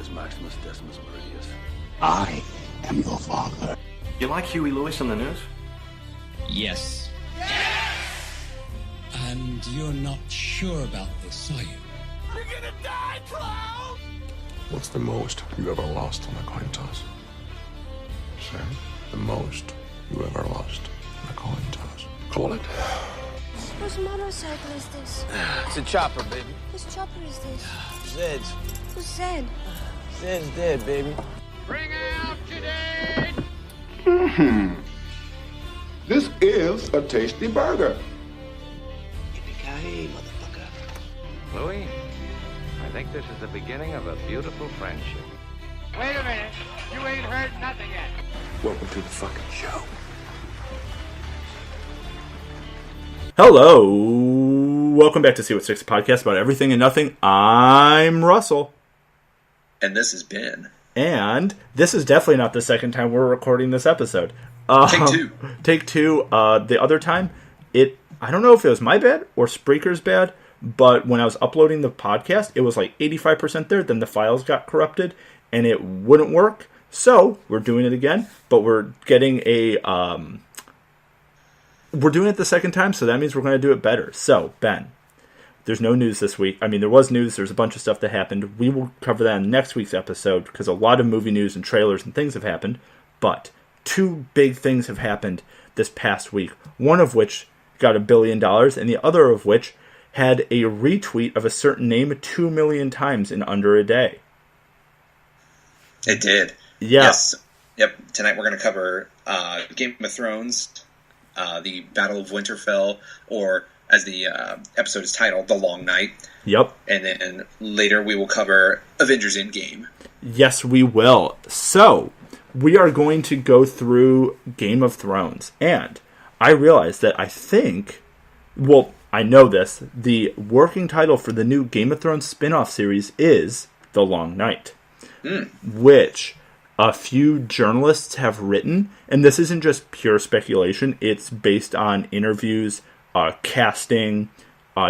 is Maximus Decimus Meridius. I am your father. You like Huey Lewis on the news? Yes. And you're not sure about this, are you? You're gonna die, clown! What's the most you ever lost on a coin toss? Sir? The most you ever lost on a coin toss. Call it. Whose motorcycle is this? It's a chopper, baby. Whose chopper is this? Zed's. Who's Zed? Zed's dead, baby. Bring out today! This is a tasty burger. Yippee-ki-yay, motherfucker. Louis, I think this is the beginning of a beautiful friendship. Wait a minute. You ain't heard nothing yet. Welcome to the fucking show. Hello, welcome back to See What Sticks, a podcast about everything and nothing. I'm Russell. And this is Ben. And this is definitely not the second time we're recording this episode. Take two. Take two. The other time, I don't know if it was my bad or Spreaker's bad, but when I was uploading the podcast, it was like 85% there, then the files got corrupted, and it wouldn't work. So, we're doing it again, but we're getting we're doing it the second time, so that means we're going to do it better. So, Ben, there's no news this week. I mean, there was news. There's a bunch of stuff that happened. We will cover that in next week's episode, because a lot of movie news and trailers and things have happened. But two big things have happened this past week. One of which got $1 billion, and the other of which had a retweet of a certain name 2 million times in under a day. It did. Yeah. Yes. Yep. Tonight we're going to cover Game of Thrones, the Battle of Winterfell, or as the episode is titled, The Long Night. Yep. And then later we will cover Avengers End Game. Yes, we will. So, we are going to go through Game of Thrones. And I realized that I know this, the working title for the new Game of Thrones spin-off series is The Long Night. Which a few journalists have written, and this isn't just pure speculation, it's based on interviews, casting,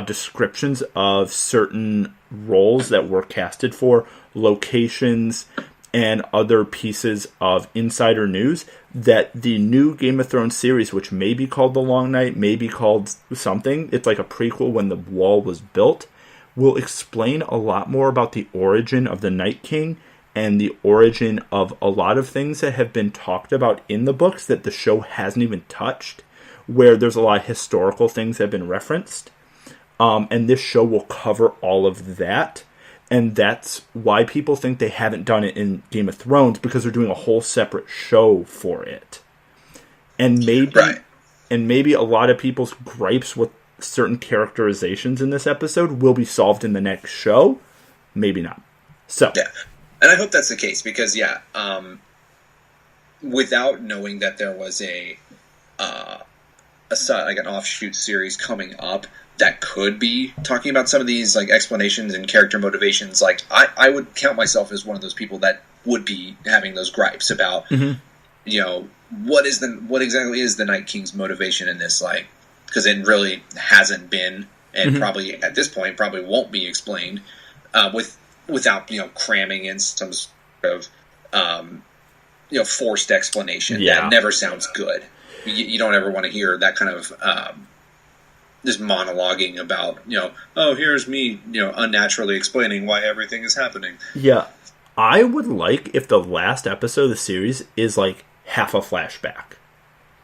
descriptions of certain roles that were casted for, locations, and other pieces of insider news, that the new Game of Thrones series, which may be called The Long Night, may be called something, it's like a prequel when the wall was built, will explain a lot more about the origin of the Night King and the origin of a lot of things that have been talked about in the books that the show hasn't even touched, where there's a lot of historical things that have been referenced. And this show will cover all of that. And that's why people think they haven't done it in Game of Thrones, because they're doing a whole separate show for it. And maybe a lot of people's gripes with certain characterizations in this episode will be solved in the next show. Maybe not. So. Yeah. And I hope that's the case, because, without knowing that there was an offshoot series coming up that could be talking about some of these like explanations and character motivations, like I would count myself as one of those people that would be having those gripes about, what exactly is the Night King's motivation in this, like, because it really hasn't been, and probably at this point probably won't be explained without cramming in some sort of forced explanation that never sounds good. You don't ever want to hear that kind of just monologuing about here's me unnaturally explaining why everything is happening. Yeah, I would like if the last episode of the series is like half a flashback,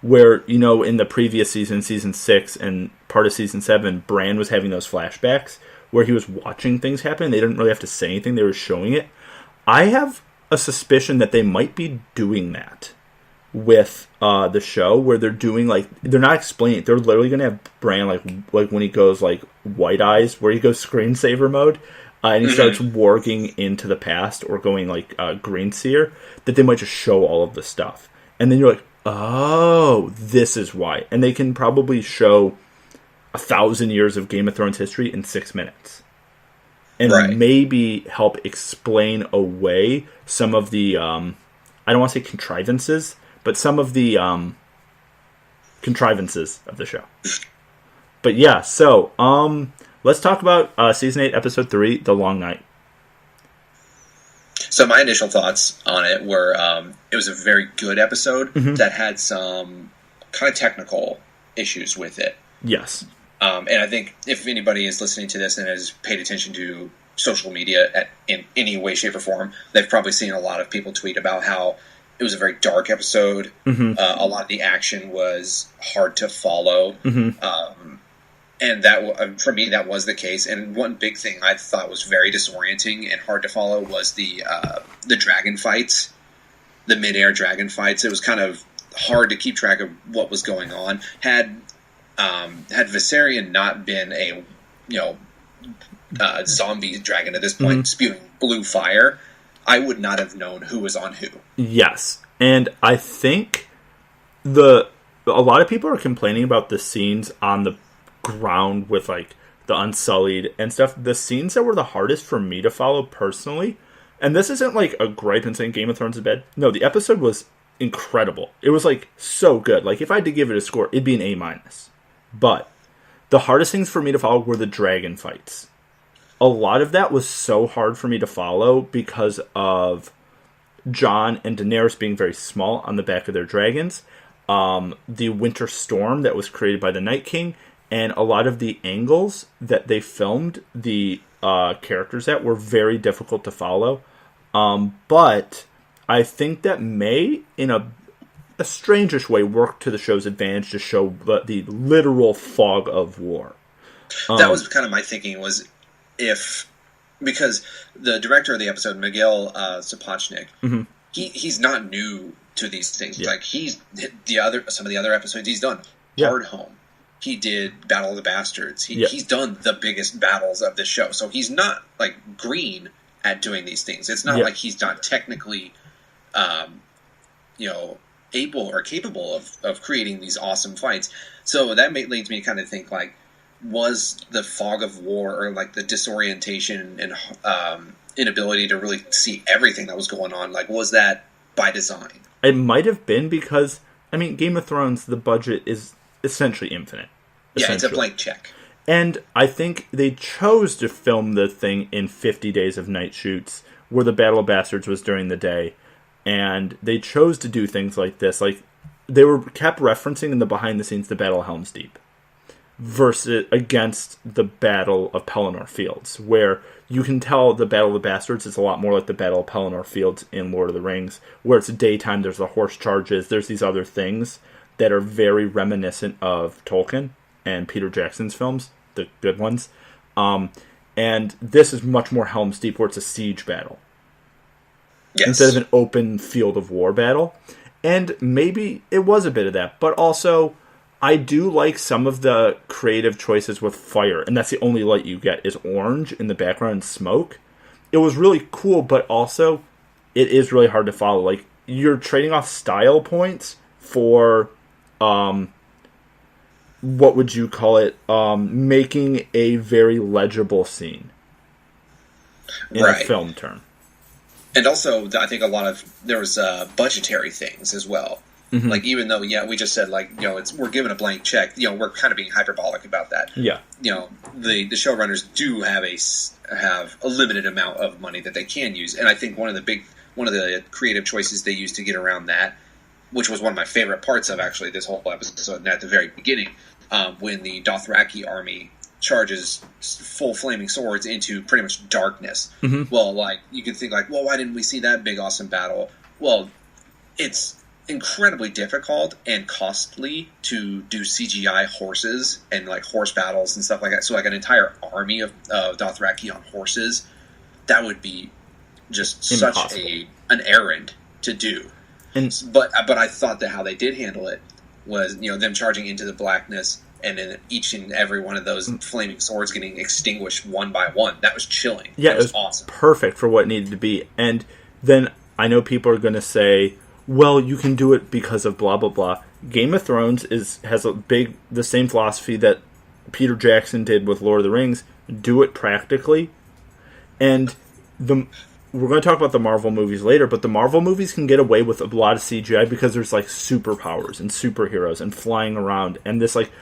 where in the previous season, season 6 and part of season 7, Bran was having those flashbacks where he was watching things happen. They didn't really have to say anything. They were showing it. I have a suspicion that they might be doing that with the show, where they're doing, like, they're not explaining it. They're literally going to have Bran, like when he goes, like, white eyes, where he goes screensaver mode, and he starts warging into the past, or going, like, green seer, that they might just show all of the stuff. And then you're like, oh, this is why. And they can probably show 1,000 years of Game of Thrones history in 6 minutes. And maybe help explain away some of the, I don't want to say contrivances, but some of the contrivances of the show. But yeah, so let's talk about Season 8, Episode 3, The Long Night. So my initial thoughts on it were it was a very good episode that had some kind of technical issues with it. Yes. And I think if anybody is listening to this and has paid attention to social media in any way, shape, or form, they've probably seen a lot of people tweet about how it was a very dark episode. A lot of the action was hard to follow. And that, for me, that was the case. And one big thing I thought was very disorienting and hard to follow was the dragon fights, the mid-air dragon fights. It was kind of hard to keep track of what was going on. Had Viserion not been a zombie dragon at this point, spewing blue fire, I would not have known who was on who. Yes, and I think a lot of people are complaining about the scenes on the ground with like the Unsullied and stuff. The scenes that were the hardest for me to follow personally, and this isn't like a gripe and saying Game of Thrones is bad. No, the episode was incredible. It was like so good. Like if I had to give it a score, it'd be an A-. But the hardest things for me to follow were the dragon fights. A lot of that was so hard for me to follow because of Jon and Daenerys being very small on the back of their dragons. The winter storm that was created by the Night King, and a lot of the angles that they filmed the characters at were very difficult to follow. But I think that may, in a strangish way, work to the show's advantage to show the literal fog of war. That was kind of my thinking, was because the director of the episode, Miguel Sapochnik, he's not new to these things. Yeah. Like some of the other episodes he's done. Hard Home. He did Battle of the Bastards. He's done the biggest battles of this show. So he's not like green at doing these things. It's not like he's not technically, able or capable of creating these awesome fights. So that leads me to kind of think like, was the fog of war or like the disorientation and inability to really see everything that was going on, like was that by design? It might have been because, I mean, Game of Thrones, the budget is essentially infinite. Yeah, it's a blank check. And I think they chose to film the thing in 50 days of night shoots, where the Battle of Bastards was during the day. And they chose to do things like this. Like, they were kept referencing in the behind the scenes the Battle of Helm's Deep against the Battle of Pelennor Fields, where you can tell the Battle of the Bastards is a lot more like the Battle of Pelennor Fields in Lord of the Rings, where it's daytime, there's the horse charges, there's these other things that are very reminiscent of Tolkien and Peter Jackson's films, the good ones. And this is much more Helm's Deep, where it's a siege battle. Yes. Instead of an open field of war battle. And maybe it was a bit of that, but also I do like some of the creative choices with fire, and that's the only light you get is orange in the background and smoke. It was really cool, but also it is really hard to follow. Like, you're trading off style points for, what would you call it, making a very legible scene in a film term. And also, I think there was budgetary things as well. Mm-hmm. Like, even though, we just said, like, we're given a blank check, we're kind of being hyperbolic about that. Yeah. The showrunners do have a limited amount of money that they can use. And I think one of the creative choices they used to get around that, which was one of my favorite parts of actually this whole episode, at the very beginning, when the Dothraki army charges full flaming swords into pretty much darkness. Mm-hmm. Well, like, you could think like, well, why didn't we see that big awesome battle? Well, it's incredibly difficult and costly to do CGI horses and like horse battles and stuff like that. So like an entire army of Dothraki on horses, that would be just impossible. Such an errand to do. But I thought that how they did handle it was, them charging into the blackness and then each and every one of those flaming swords getting extinguished one by one. That was chilling. Yeah, it was awesome. Perfect for what it needed to be. And then I know people are going to say, well, you can do it because of blah, blah, blah. Game of Thrones has the same philosophy that Peter Jackson did with Lord of the Rings. Do it practically. And we're going to talk about the Marvel movies later, but the Marvel movies can get away with a lot of CGI because there's like superpowers and superheroes and flying around and this like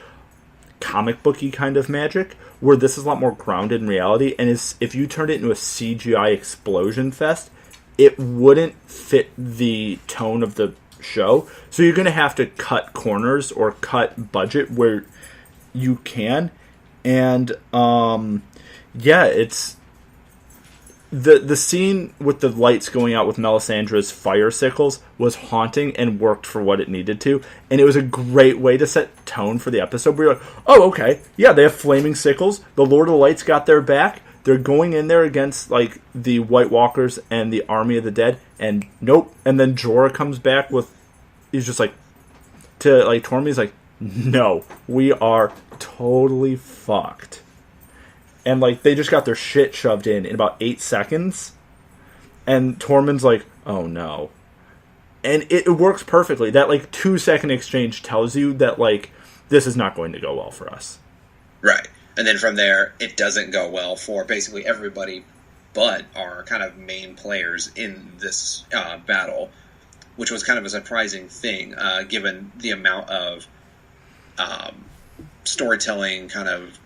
comic booky kind of magic, where this is a lot more grounded in reality. And if you turned it into a CGI explosion fest, it wouldn't fit the tone of the show. So you're going to have to cut corners or cut budget where you can. And it's the scene with the lights going out with Melisandre's fire sickles was haunting and worked for what it needed to. And it was a great way to set tone for the episode where you're like, oh, okay, yeah, they have flaming sickles. The Lord of the Lights got their back. They're going in there against like the White Walkers and the Army of the Dead, and nope. And then Jorah comes back with, he's just like, to like Tormund, he's like, no, we are totally fucked. And like they just got their shit shoved in about 8 seconds, and Tormund's like, oh no. And it works perfectly. That like 2-second exchange tells you that like this is not going to go well for us. Right. And then from there, it doesn't go well for basically everybody but our kind of main players in this battle, which was kind of a surprising thing, given the amount of storytelling kind of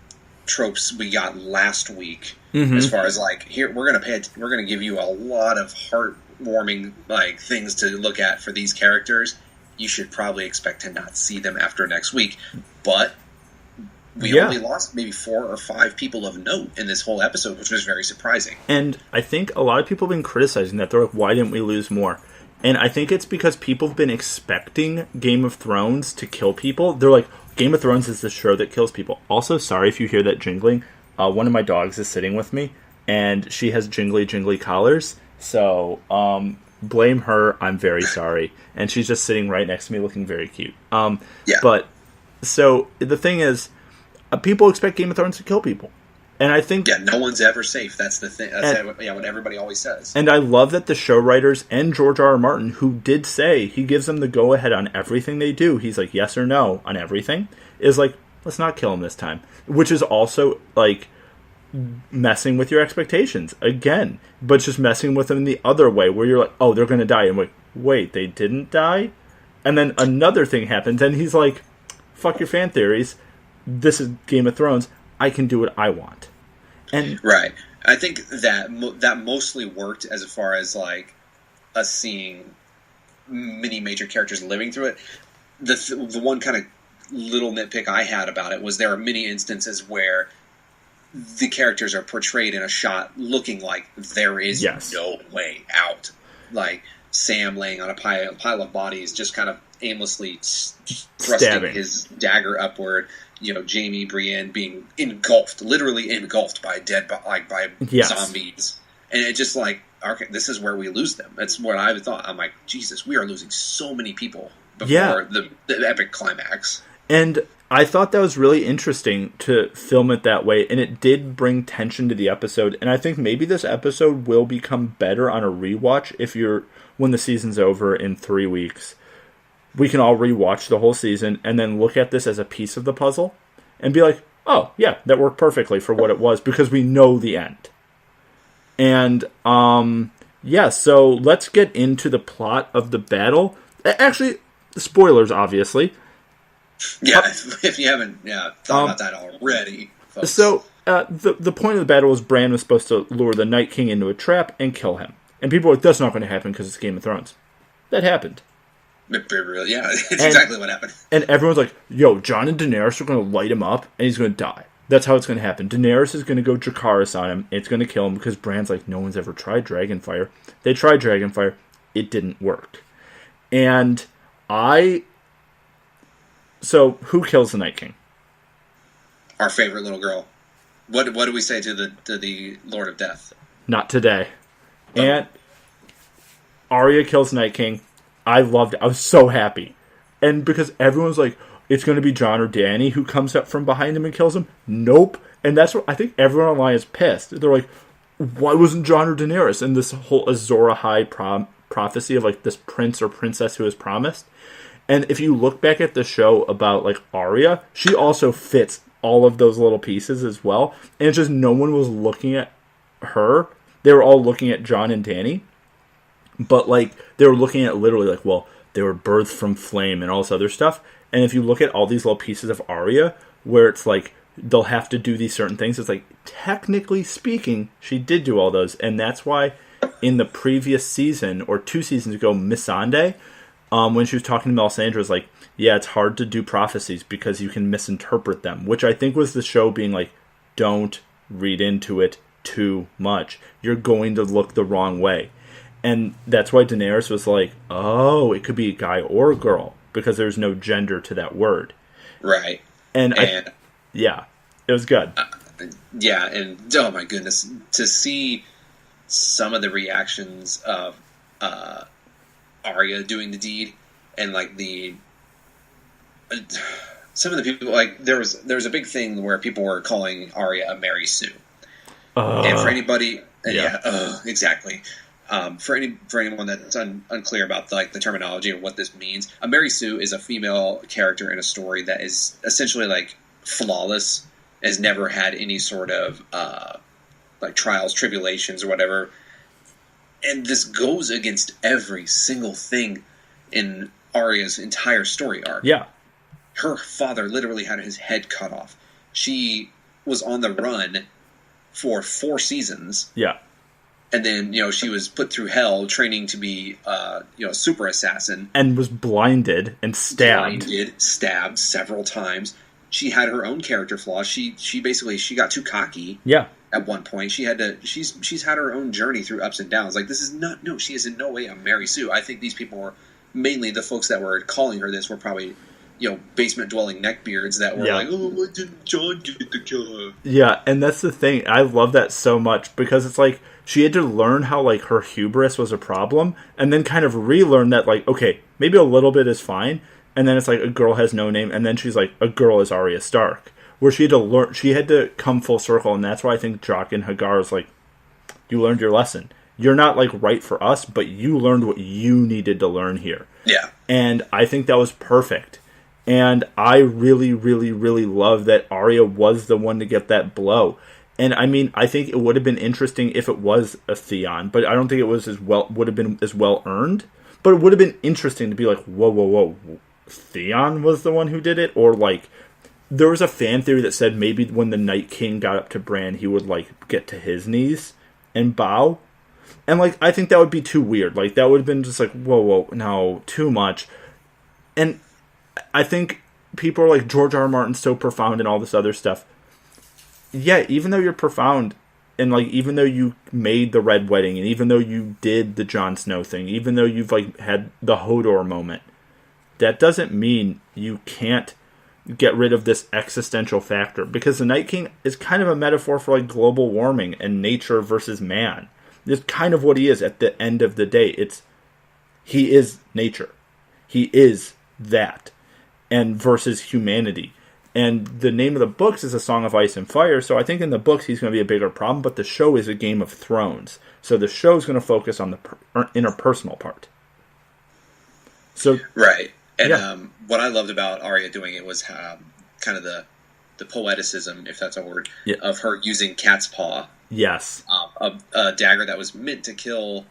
tropes we got last week. As far as like, here we're gonna give you a lot of heartwarming like things to look at for these characters. You should probably expect to not see them after next week, but we only lost maybe 4 or 5 people of note in this whole episode, which was very surprising. And I think a lot of people have been criticizing that. They're like, why didn't we lose more? And I think it's because people have been expecting Game of Thrones to kill people. They're like, Game of Thrones is the show that kills people. Also, sorry if you hear that jingling. One of my dogs is sitting with me, and she has jingly collars. So, blame her. I'm very sorry. And she's just sitting right next to me looking very cute. But, so, the thing is, people expect Game of Thrones to kill people. And I think... Yeah, no one's ever safe. That's the thing. That's what everybody always says. And I love that the show writers and George R. R. Martin, who did say he gives them the go-ahead on everything they do, he's like, yes or no on everything, is like, let's not kill him this time. Which is also, like, messing with your expectations. Again. But just messing with them in the other way, where you're like, oh, they're going to die. And like, wait, they didn't die? And then another thing happens, and he's like, fuck your fan theories. This is Game of Thrones. I can do what I want. And right. I think that mostly worked as far as like us seeing many major characters living through it. The one kind of little nitpick I had about it was there are many instances where the characters are portrayed in a shot looking like there is no way out. Like Sam laying on a pile of bodies, just kind of aimlessly thrusting his dagger upward. You know, Jaime, Brienne being literally engulfed by zombies. And it just like, okay, this is where we lose them. That's what I thought. I'm like, Jesus, we are losing so many people before the epic climax. And I thought that was really interesting to film it that way, and it did bring tension to the episode. And I think maybe this episode will become better on a rewatch when the season's over in 3 weeks. We can all rewatch the whole season and then look at this as a piece of the puzzle and be like, oh, yeah, that worked perfectly for what it was because we know the end. And, so let's get into the plot of the battle. Actually, spoilers, obviously. Yeah, if you haven't thought about that already, folks. So, the point of the battle was Bran was supposed to lure the Night King into a trap and kill him. And people were like, that's not going to happen because it's Game of Thrones. That happened. Yeah, it's exactly what happened. And everyone's like, yo, Jon and Daenerys are going to light him up, and he's going to die. That's how it's going to happen. Daenerys is going to go Dracarys on him, and it's going to kill him, because Bran's like, no one's ever tried Dragonfire. They tried Dragonfire. It didn't work. And So, who kills the Night King? Our favorite little girl. What do we say to the Lord of Death? Not today. And Arya kills Night King. I loved it. I was so happy. And because everyone's like, it's going to be Jon or Dany who comes up from behind him and kills him. Nope. And that's what I think everyone online is pissed. They're like, why wasn't Jon or Daenerys? And this whole Azor Ahai prophecy of like this prince or princess who is promised. And if you look back at the show about like Arya, she also fits all of those little pieces as well. And it's just no one was looking at her. They were all looking at Jon and Dany. But, like, they were looking at literally, like, well, they were birthed from flame and all this other stuff. And if you look at all these little pieces of Arya, where it's like, they'll have to do these certain things, it's like, technically speaking, she did do all those. And that's why in the previous season, or 2 seasons ago, Missandei, when she was talking to Melisandre, was like, yeah, it's hard to do prophecies because you can misinterpret them, which I think was the show being like, don't read into it too much. You're going to look the wrong way. And that's why Daenerys was like, oh, it could be a guy or a girl, because there's no gender to that word. Right. And yeah, it was good. Yeah, and oh my goodness, to see some of the reactions of Arya doing the deed, and like some of the people, like there was a big thing where people were calling Arya a Mary Sue, and for anybody, exactly. For anyone that's unclear about the terminology or what this means, a Mary Sue is a female character in a story that is essentially like flawless, has never had any sort of like trials, tribulations, or whatever. And this goes against every single thing in Arya's entire story arc. Yeah. Her father literally had his head cut off. She was on the run for 4 seasons. Yeah. And then, she was put through hell training to be, a super assassin. And was blinded and stabbed. Stabbed several times. She had her own character flaws. She got too cocky. Yeah. At one point, she's had her own journey through ups and downs. Like, she is in no way a Mary Sue. I think these people were, mainly the folks that were calling her this were probably, basement dwelling neckbeards that were like, oh, why didn't Jon get to kill her? Yeah, and that's the thing. I love that so much, because it's like, she had to learn how, like, her hubris was a problem, and then kind of relearn that, like, okay, maybe a little bit is fine, and then it's like, a girl has no name, and then she's like, a girl is Arya Stark. Where she had to come full circle, and that's why I think Jaqen Hagar is like, you learned your lesson. You're not, like, right for us, but you learned what you needed to learn here. Yeah. And I think that was perfect. And I really, really, really love that Arya was the one to get that blow. And I mean, I think it would have been interesting if it was a Theon, but I don't think it was would have been as well earned. But it would have been interesting to be like, whoa, Theon was the one who did it? Or like, there was a fan theory that said maybe when the Night King got up to Bran, he would like get to his knees and bow. And like, I think that would be too weird. Like, that would have been just like, whoa, no, too much. And I think people are like, George R. Martin's so profound and all this other stuff. Yeah, even though you're profound, and like, even though you made the Red Wedding, and even though you did the Jon Snow thing, even though you've like had the Hodor moment, that doesn't mean you can't get rid of this existential factor, because the Night King is kind of a metaphor for like global warming and nature versus man. It's kind of what he is at the end of the day. He is nature. He is that, and versus humanity. And the name of the books is A Song of Ice and Fire, so I think in the books he's going to be a bigger problem, but the show is a Game of Thrones. So the show is going to focus on the interpersonal part. So right. And what I loved about Arya doing it was kind of the poeticism, if that's a word, of her using cat's paw. Yes. A dagger that was meant to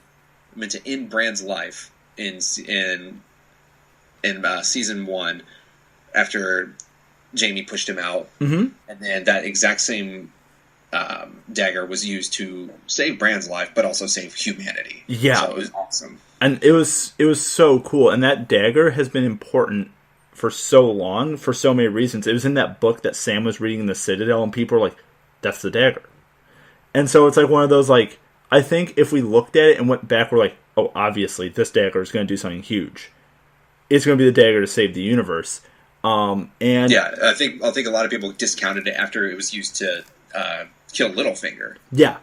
end Bran's life in season 1 after Jaime pushed him out. Mm-hmm. And then that exact same dagger was used to save Bran's life, but also save humanity. Yeah. So it was awesome. And it was so cool. And that dagger has been important for so long, for so many reasons. It was in that book that Sam was reading in the Citadel, and people were like, that's the dagger. And so it's like one of those, like, I think if we looked at it and went back, we're like, oh, obviously, this dagger is going to do something huge. It's going to be the dagger to save the universe. And yeah, I think a lot of people discounted it after it was used to kill Littlefinger. Yeah.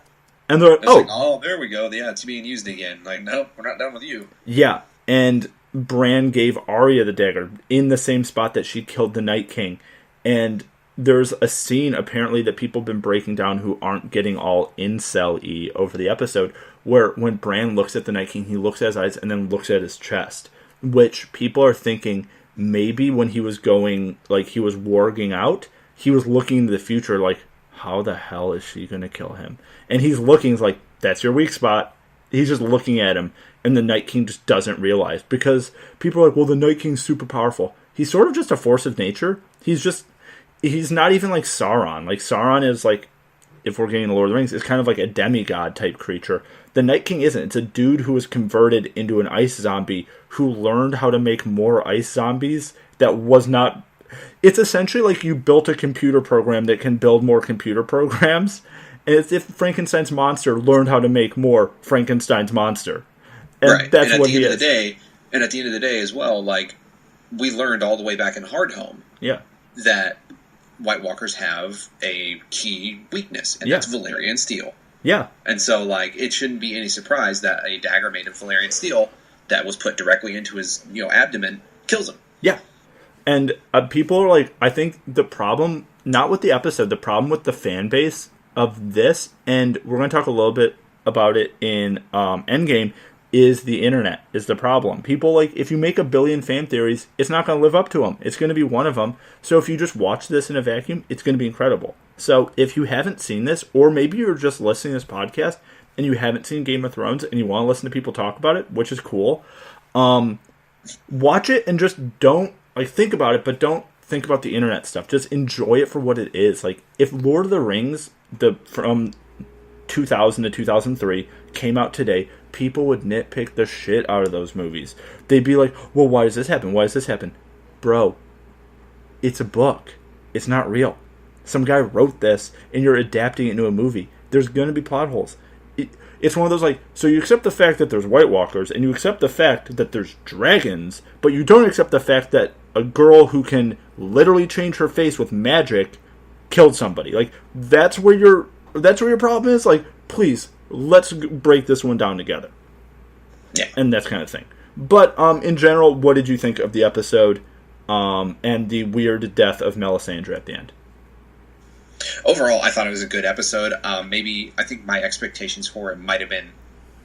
And they're like, oh, there we go. Yeah, it's being used again. Like, no, we're not done with you. Yeah, and Bran gave Arya the dagger in the same spot that she killed the Night King. And there's a scene, apparently, that people have been breaking down who aren't getting all incel-y over the episode, where when Bran looks at the Night King, he looks at his eyes and then looks at his chest, which people are thinking maybe when he was going, like, he was warging out, he was looking into the future like, how the hell is she going to kill him? And he's looking, he's like, that's your weak spot. He's just looking at him, and the Night King just doesn't realize, because people are like, well, the Night King's super powerful. He's sort of just a force of nature. He's not even like Sauron. Like, Sauron is like if we're getting the Lord of the Rings, is kind of like a demigod type creature. The Night King isn't. It's a dude who was converted into an ice zombie who learned how to make more ice zombies that was not... It's essentially like you built a computer program that can build more computer programs. And it's if Frankenstein's monster learned how to make more Frankenstein's monster. And right. that's and what he is. And at the end of the day as well, like, we learned all the way back in Hardhome that White Walkers have a key weakness, and that's Valyrian steel. Yeah. And so, like, it shouldn't be any surprise that a dagger made of Valyrian steel that was put directly into his, abdomen kills him. Yeah. And people are like, I think the problem, not with the episode, the problem with the fan base of this, and we're going to talk a little bit about it in Endgame, is the internet is the problem. People, like, if you make a billion fan theories, it's not going to live up to them. It's going to be one of them. So if you just watch this in a vacuum, it's going to be incredible. So if you haven't seen this, or maybe you're just listening to this podcast and you haven't seen Game of Thrones and you want to listen to people talk about it, which is cool, watch it and just don't, like, think about it, but don't think about the internet stuff. Just enjoy it for what it is. Like, if Lord of the Rings, from 2000 to 2003, came out today, people would nitpick the shit out of those movies. They'd be like, well, why does this happen? Why does this happen? Bro, it's a book. It's not real. Some guy wrote this, and you're adapting it into a movie. There's going to be plot holes. It's one of those, like, so you accept the fact that there's White Walkers, and you accept the fact that there's dragons, but you don't accept the fact that a girl who can literally change her face with magic killed somebody. Like, that's where your problem is. Like, please, let's break this one down together. Yeah. And that kind of thing. But, in general, what did you think of the episode, and the weird death of Melisandre at the end? Overall, I thought it was a good episode. I think my expectations for it might have been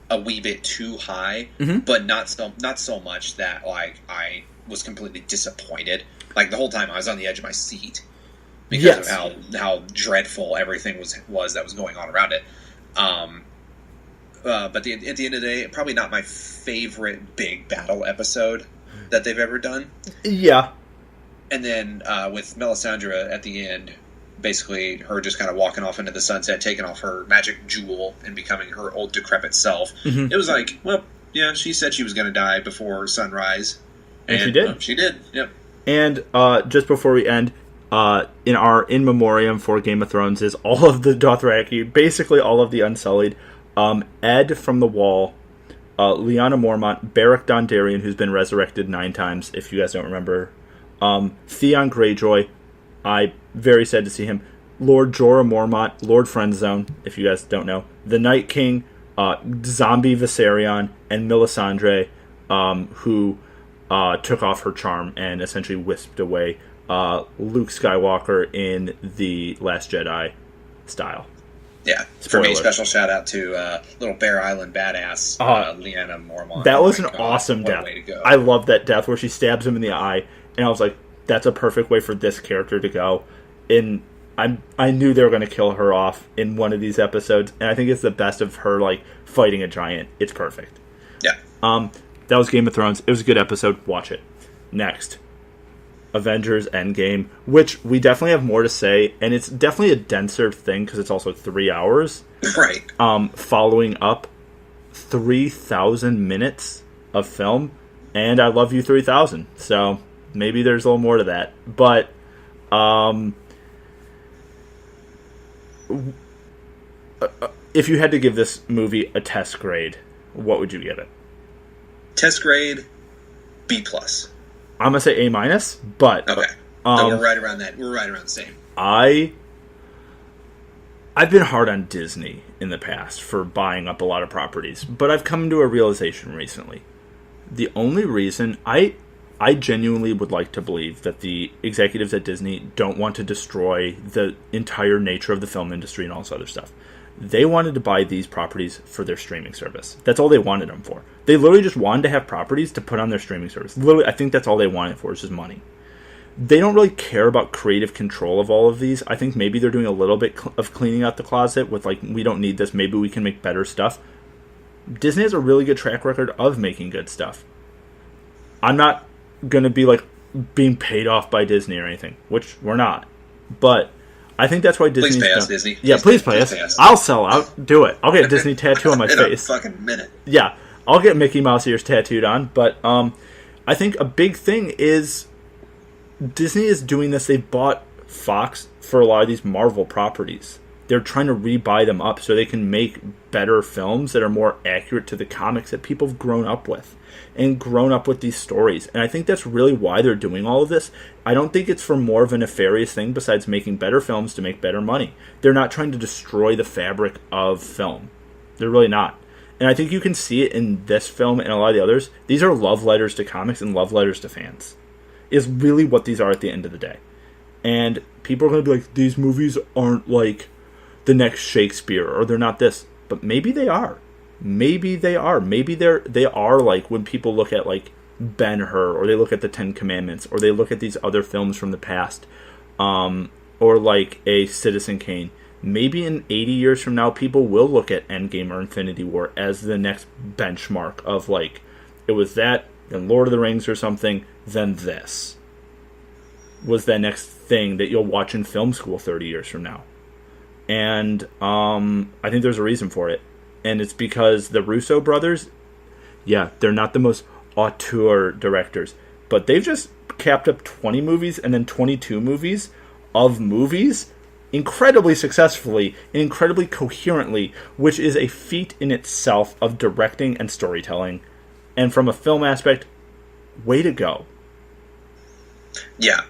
a wee bit too high, but not so much that, like, I was completely disappointed. Like, the whole time I was on the edge of my seat because of how dreadful everything was that was going on around it. But at the end of the day, probably not my favorite big battle episode that they've ever done. Yeah. And then with Melisandre at the end, basically her just kind of walking off into the sunset, taking off her magic jewel and becoming her old decrepit self. It was like, well, yeah, she said she was going to die before sunrise. And she did. She did, yep. And just before we end, in our in memoriam for Game of Thrones is all of the Dothraki, basically all of the Unsullied, Ed from the Wall, Lyanna Mormont, Beric Dondarrion, who's been resurrected 9 times, if you guys don't remember, Theon Greyjoy, I very sad to see him, Lord Jorah Mormont, Lord Friendzone, if you guys don't know, the Night King, Zombie Viserion, and Melisandre, who took off her charm and essentially whisked away Luke Skywalker in the Last Jedi style. Yeah. For me, special shout out to little Bear Island badass Lyanna Mormont. That was an awesome death. I love that death where she stabs him in the eye, and I was like, that's a perfect way for this character to go. And I knew they were going to kill her off in one of these episodes, and I think it's the best of her, like, fighting a giant. It's perfect. Yeah. That was Game of Thrones. It was a good episode. Watch it. Next, Avengers End Game, which we definitely have more to say, and it's definitely a denser thing because it's also 3 hours. Right. Following up 3,000 minutes of film, and I Love You 3000. So maybe there's a little more to that. But if you had to give this movie a test grade, what would you give it? Test grade, B+. I'm gonna say A-, but okay. So we're right around that. We're right around the same. I've been hard on Disney in the past for buying up a lot of properties, but I've come to a realization recently. The only reason I genuinely would like to believe that the executives at Disney don't want to destroy the entire nature of the film industry and all this other stuff. They wanted to buy these properties for their streaming service. That's all they wanted them for. They literally just wanted to have properties to put on their streaming service. Literally, I think that's all they wanted for, is just money. They don't really care about creative control of all of these. I think maybe they're doing a little bit of cleaning out the closet with, like, we don't need this, maybe we can make better stuff. Disney has a really good track record of making good stuff. I'm not going to be, like, being paid off by Disney or anything, which we're not. But I think that's why Disney's Please pay us, done... Disney. Yeah, please pay us. I'll sell out. Do it. I'll get a Disney tattoo on my In face. a fucking minute. Yeah, I'll get Mickey Mouse ears tattooed on. But I think a big thing is Disney is doing this. They bought Fox for a lot of these Marvel properties. They're trying to rebuy them up so they can make better films that are more accurate to the comics that people have grown up with and grown up with these stories. And I think that's really why they're doing all of this. I don't think it's for more of a nefarious thing besides making better films to make better money. They're not trying to destroy the fabric of film. They're really not. And I think you can see it in this film and a lot of the others. These are love letters to comics and love letters to fans. Is really what these are at the end of the day. And people are going to be like, these movies aren't like the next Shakespeare, or they're not this. But maybe they are. Maybe they are. Maybe they are like when people look at like Ben-Hur, or they look at the Ten Commandments, or they look at these other films from the past, or like a Citizen Kane. Maybe in 80 years from now, people will look at Endgame or Infinity War as the next benchmark of like, it was that, then Lord of the Rings or something, then this was that next thing that you'll watch in film school 30 years from now. And I think there's a reason for it. And it's because the Russo brothers, yeah, they're not the most auteur directors, but they've just capped up 20 movies and then 22 movies of movies incredibly successfully and incredibly coherently, which is a feat in itself of directing and storytelling. And from a film aspect, way to go. Yeah,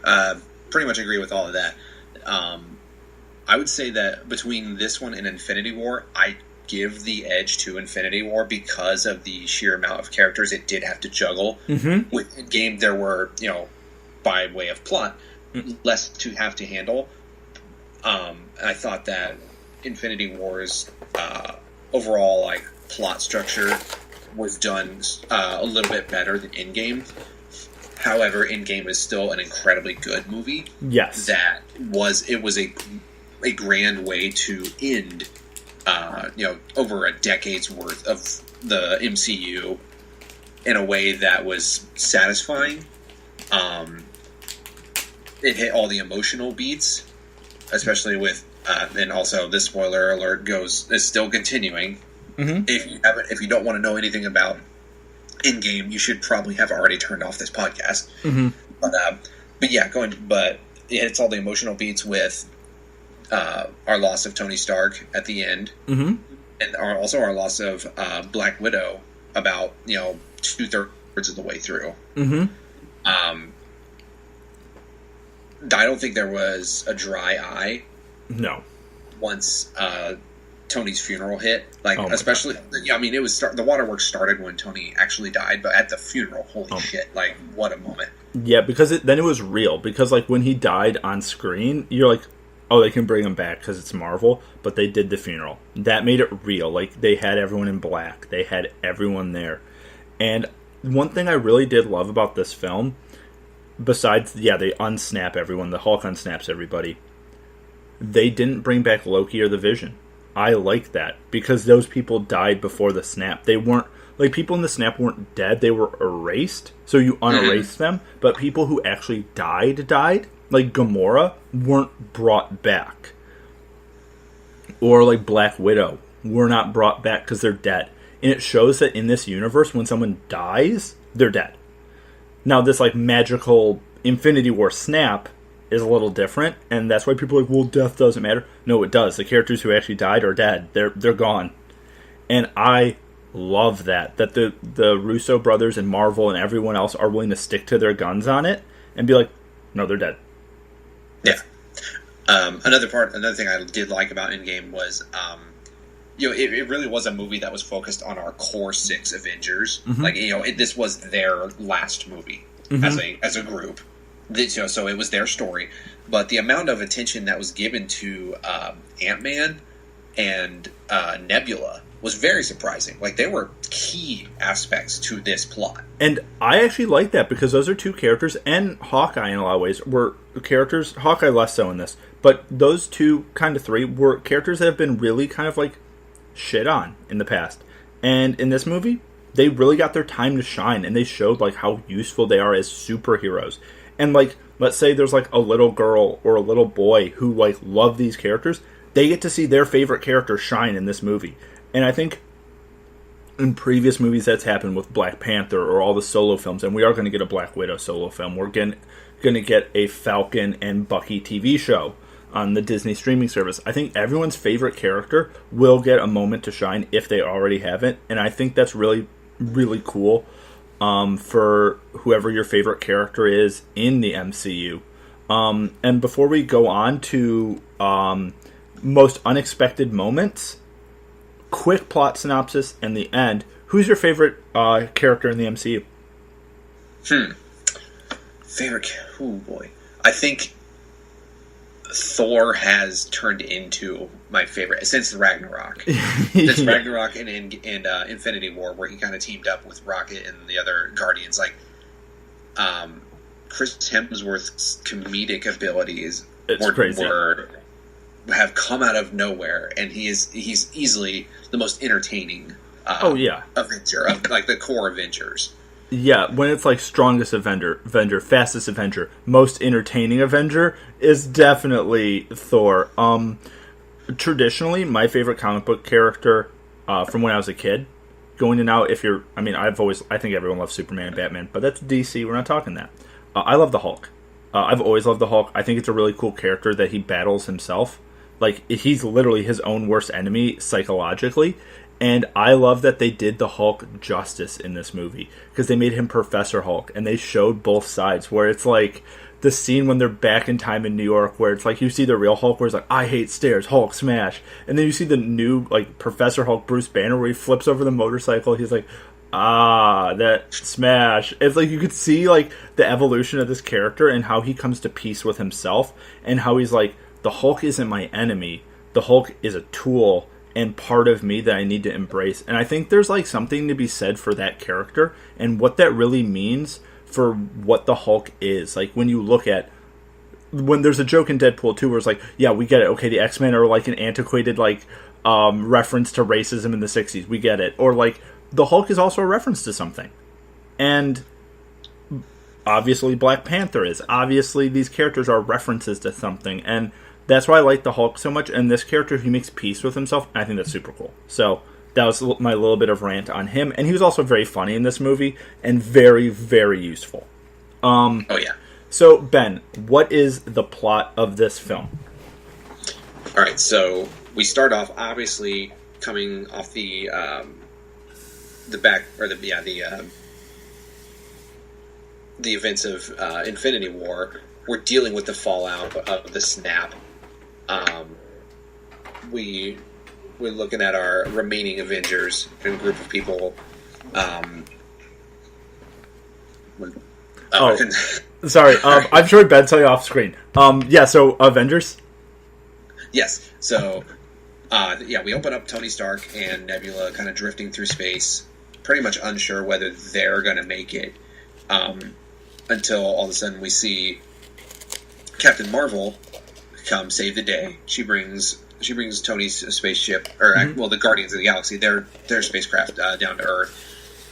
pretty much agree with all of that. I would say that between this one and Infinity War, I give the edge to Infinity War because of the sheer amount of characters it did have to juggle. Mm-hmm. With Endgame, there were, by way of plot, less to have to handle. I thought that Infinity War's overall plot structure was done a little bit better than Endgame. However, Endgame is still an incredibly good movie. Yes, it was a grand way to end over a decade's worth of the MCU in a way that was satisfying. It hit all the emotional beats, especially with and also this spoiler alert is still continuing. Mm-hmm. If you don't want to know anything about Endgame, you should probably have already turned off this podcast. Mm-hmm. But yeah, it hits all the emotional beats with our loss of Tony Stark at the end, mm-hmm. and also our loss of Black Widow about 2/3 of the way through. Mm-hmm. I don't think there was a dry eye. No. Once Tony's funeral hit, especially, it was the waterworks started when Tony actually died, but at the funeral, holy shit, what a moment. Yeah, because then it was real. Because when he died on screen, you're like, oh, they can bring him back because it's Marvel, but they did the funeral. That made it real. They had everyone in black. They had everyone there. And one thing I really did love about this film, besides, they unsnap everyone, the Hulk unsnaps everybody, they didn't bring back Loki or the Vision. I like that, because those people died before the snap. They weren't, people in the snap weren't dead, they were erased, so you unerased them, but people who actually died, like Gamora, weren't brought back. Or Black Widow, were not brought back because they're dead. And it shows that in this universe, when someone dies, they're dead. Now, this magical Infinity War snap is a little different, and that's why people are like, well, death doesn't matter. No, it does. The characters who actually died are dead. They're gone. And I love that the Russo brothers and Marvel and everyone else are willing to stick to their guns on it and be like, no, they're dead. Yeah. Another thing I did like about Endgame was, it really was a movie that was focused on our core 6 Avengers. Mm-hmm. This was their last movie mm-hmm. as a group. So it was their story, but the amount of attention that was given to Ant-Man and Nebula was very surprising. They were key aspects to this plot. And I actually like that, because those are two characters, and Hawkeye in a lot of ways were characters, Hawkeye less so in this, but those two, kind of three, were characters that have been really kind of shit on in the past. And in this movie, they really got their time to shine, and they showed how useful they are as superheroes. And, like, let's say there's, like, a little girl or a little boy who, like, love these characters. They get to see their favorite character shine in this movie. And I think in previous movies that's happened with Black Panther or all the solo films, and we are going to get a Black Widow solo film. We're going to get a Falcon and Bucky TV show on the Disney streaming service. I think everyone's favorite character will get a moment to shine if they already haven't, and I think that's really, really cool for whoever your favorite character is in the MCU. And before we go on to most unexpected moments, quick plot synopsis and the end. Who's your favorite character in the MCU? Favorite? Oh boy, I think Thor has turned into my favorite since Ragnarok. Since Ragnarok and Infinity War, where he kind of teamed up with Rocket and the other Guardians. Like, Chris Hemsworth's comedic abilities have come out of nowhere, and he's easily the most entertaining. Avenger of like the core Avengers. Yeah, when it's like strongest Avenger, fastest Avenger, most entertaining Avenger is definitely Thor. Traditionally, my favorite comic book character from when I was a kid, going to now, I think everyone loves Superman and Batman, but that's DC. We're not talking that. I love the Hulk. I've always loved the Hulk. I think it's a really cool character that he battles himself. Like, he's literally his own worst enemy psychologically. And I love that they did the Hulk justice in this movie, because they made him Professor Hulk, and they showed both sides, where it's like the scene when they're back in time in New York, where it's like you see the real Hulk, where it's like, I hate stairs, Hulk smash. And then you see the new, like, Professor Hulk, Bruce Banner, where he flips over the motorcycle. He's like, that smash. It's like you could see, like, the evolution of this character and how he comes to peace with himself, and how he's like, the Hulk isn't my enemy. The Hulk is a tool and part of me that I need to embrace. And I think there's, like, something to be said for that character and what that really means for what the Hulk is. Like, when you look at, when there's a joke in Deadpool 2 where it's like, yeah, we get it. Okay, the X-Men are like an antiquated, like, reference to racism in the 60s. We get it. Or, like, the Hulk is also a reference to something. And obviously Black Panther is. Obviously these characters are references to something. And that's why I like the Hulk so much, and this character, he makes peace with himself, and I think that's super cool. So that was my little bit of rant on him, and he was also very funny in this movie, and very, very useful. Oh, yeah. So, Ben, what is the plot of this film? All right, so we start off, obviously, coming off the events of Infinity War. We're dealing with the fallout of the snap. We're looking at our remaining Avengers and group of people. Sorry. I'm sure Ben saw you off screen. So Avengers? Yes. So, we open up Tony Stark and Nebula kind of drifting through space, pretty much unsure whether they're going to make it, until all of a sudden we see Captain Marvel come save the day. She brings Tony's spaceship, the Guardians of the Galaxy, their spacecraft down to Earth.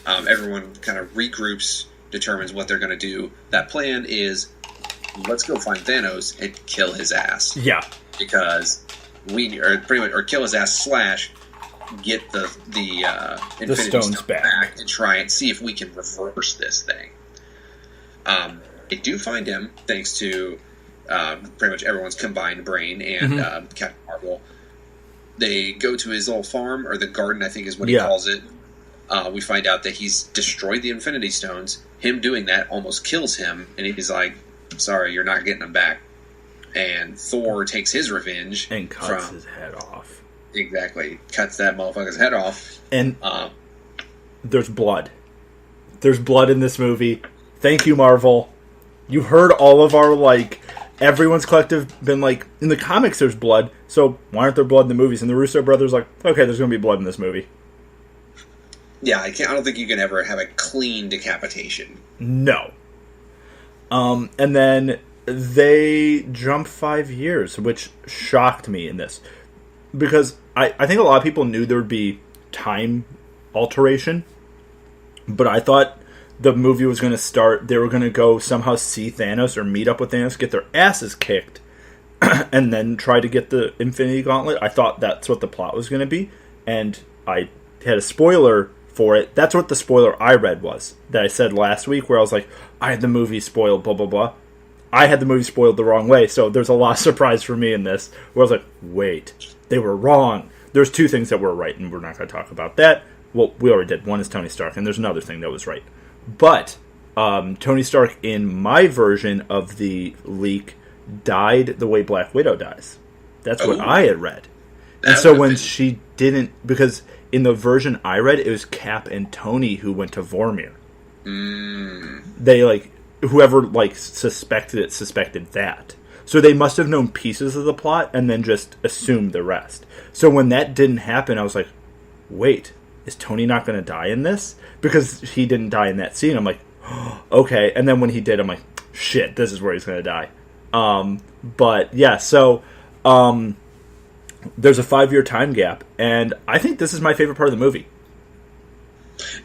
Everyone kind of regroups, determines what they're going to do. That plan is, let's go find Thanos and kill his ass. Yeah, because kill his ass / get the Infinity Stones back and try and see if we can reverse this thing. They do find him thanks to pretty much everyone's combined brain and Captain Marvel. They go to his little farm, or the garden, I think is what he calls it. We find out that he's destroyed the Infinity Stones. Him doing that almost kills him, and he's like, sorry, you're not getting them back. And Thor takes his revenge. And cuts his head off. Exactly. Cuts that motherfucker's head off. And there's blood. There's blood in this movie. Thank you, Marvel. You heard all of our, like, everyone's collective been like, in the comics there's blood, so why aren't there blood in the movies? And the Russo brothers like, okay, there's going to be blood in this movie. Yeah, I don't think you can ever have a clean decapitation. No. And then they jump 5 years, which shocked me in this. Because I think a lot of people knew there would be time alteration, but I thought the movie was going to start. They were going to go somehow see Thanos or meet up with Thanos, get their asses kicked, and then try to get the Infinity Gauntlet. I thought that's what the plot was going to be, and I had a spoiler for it. That's what the spoiler I read was, that I said last week, where I was like, I had the movie spoiled, blah, blah, blah. I had the movie spoiled the wrong way, so there's a lot of surprise for me in this, where I was like, wait, they were wrong. There's two things that were right, and we're not going to talk about that. Well, we already did. One is Tony Stark, and there's another thing that was right. But Tony Stark, in my version of the leak, died the way Black Widow dies. That's what I had read. And so when she didn't, because in the version I read, it was Cap and Tony who went to Vormir. They, like, whoever, like, suspected that. So they must have known pieces of the plot and then just assumed the rest. So when that didn't happen, I was like, wait, is Tony not going to die in this? Because he didn't die in that scene. I'm like, oh, okay. And then when he did, I'm like, shit, this is where he's going to die. But, yeah, so there's a 5-year time gap, and I think this is my favorite part of the movie.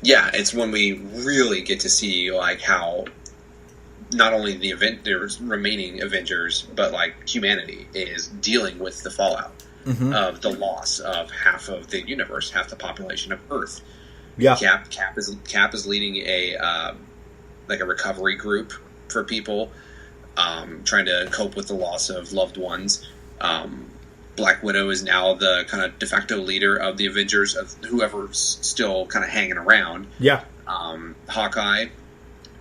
Yeah, it's when we really get to see, like, how not only the remaining Avengers, but, like, humanity is dealing with the fallout of the loss of half of the universe, half the population of Earth. Yeah, Cap is leading a recovery group for people, trying to cope with the loss of loved ones. Black Widow is now the kind of de facto leader of the Avengers, of whoever's still kind of hanging around. Yeah. Hawkeye,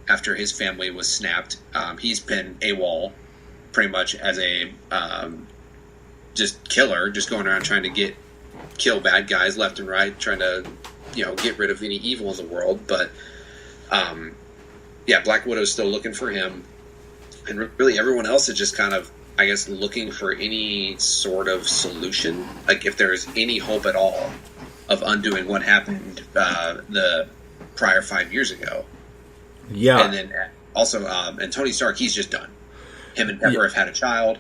after his family was snapped, he's been AWOL pretty much as a just killer, just going around trying to kill bad guys left and right, trying to get rid of any evil in the world. But Black Widow's still looking for him, and really everyone else is just kind of, I guess, looking for any sort of solution, like if there's any hope at all of undoing what happened the prior 5 years ago. Yeah. And then also, and Tony Stark, he's just done. Him and Pepper have had a child.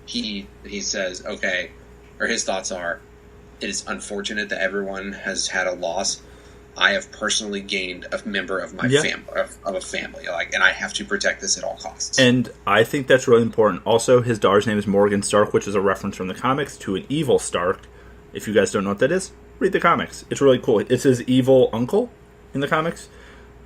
He says, okay, or his thoughts are, it is unfortunate that everyone has had a loss. I have personally gained a member of my family, of a family, and I have to protect this at all costs. And I think that's really important. Also, his daughter's name is Morgan Stark, which is a reference from the comics to an evil Stark. If you guys don't know what that is, read the comics. It's really cool. It's his evil uncle in the comics.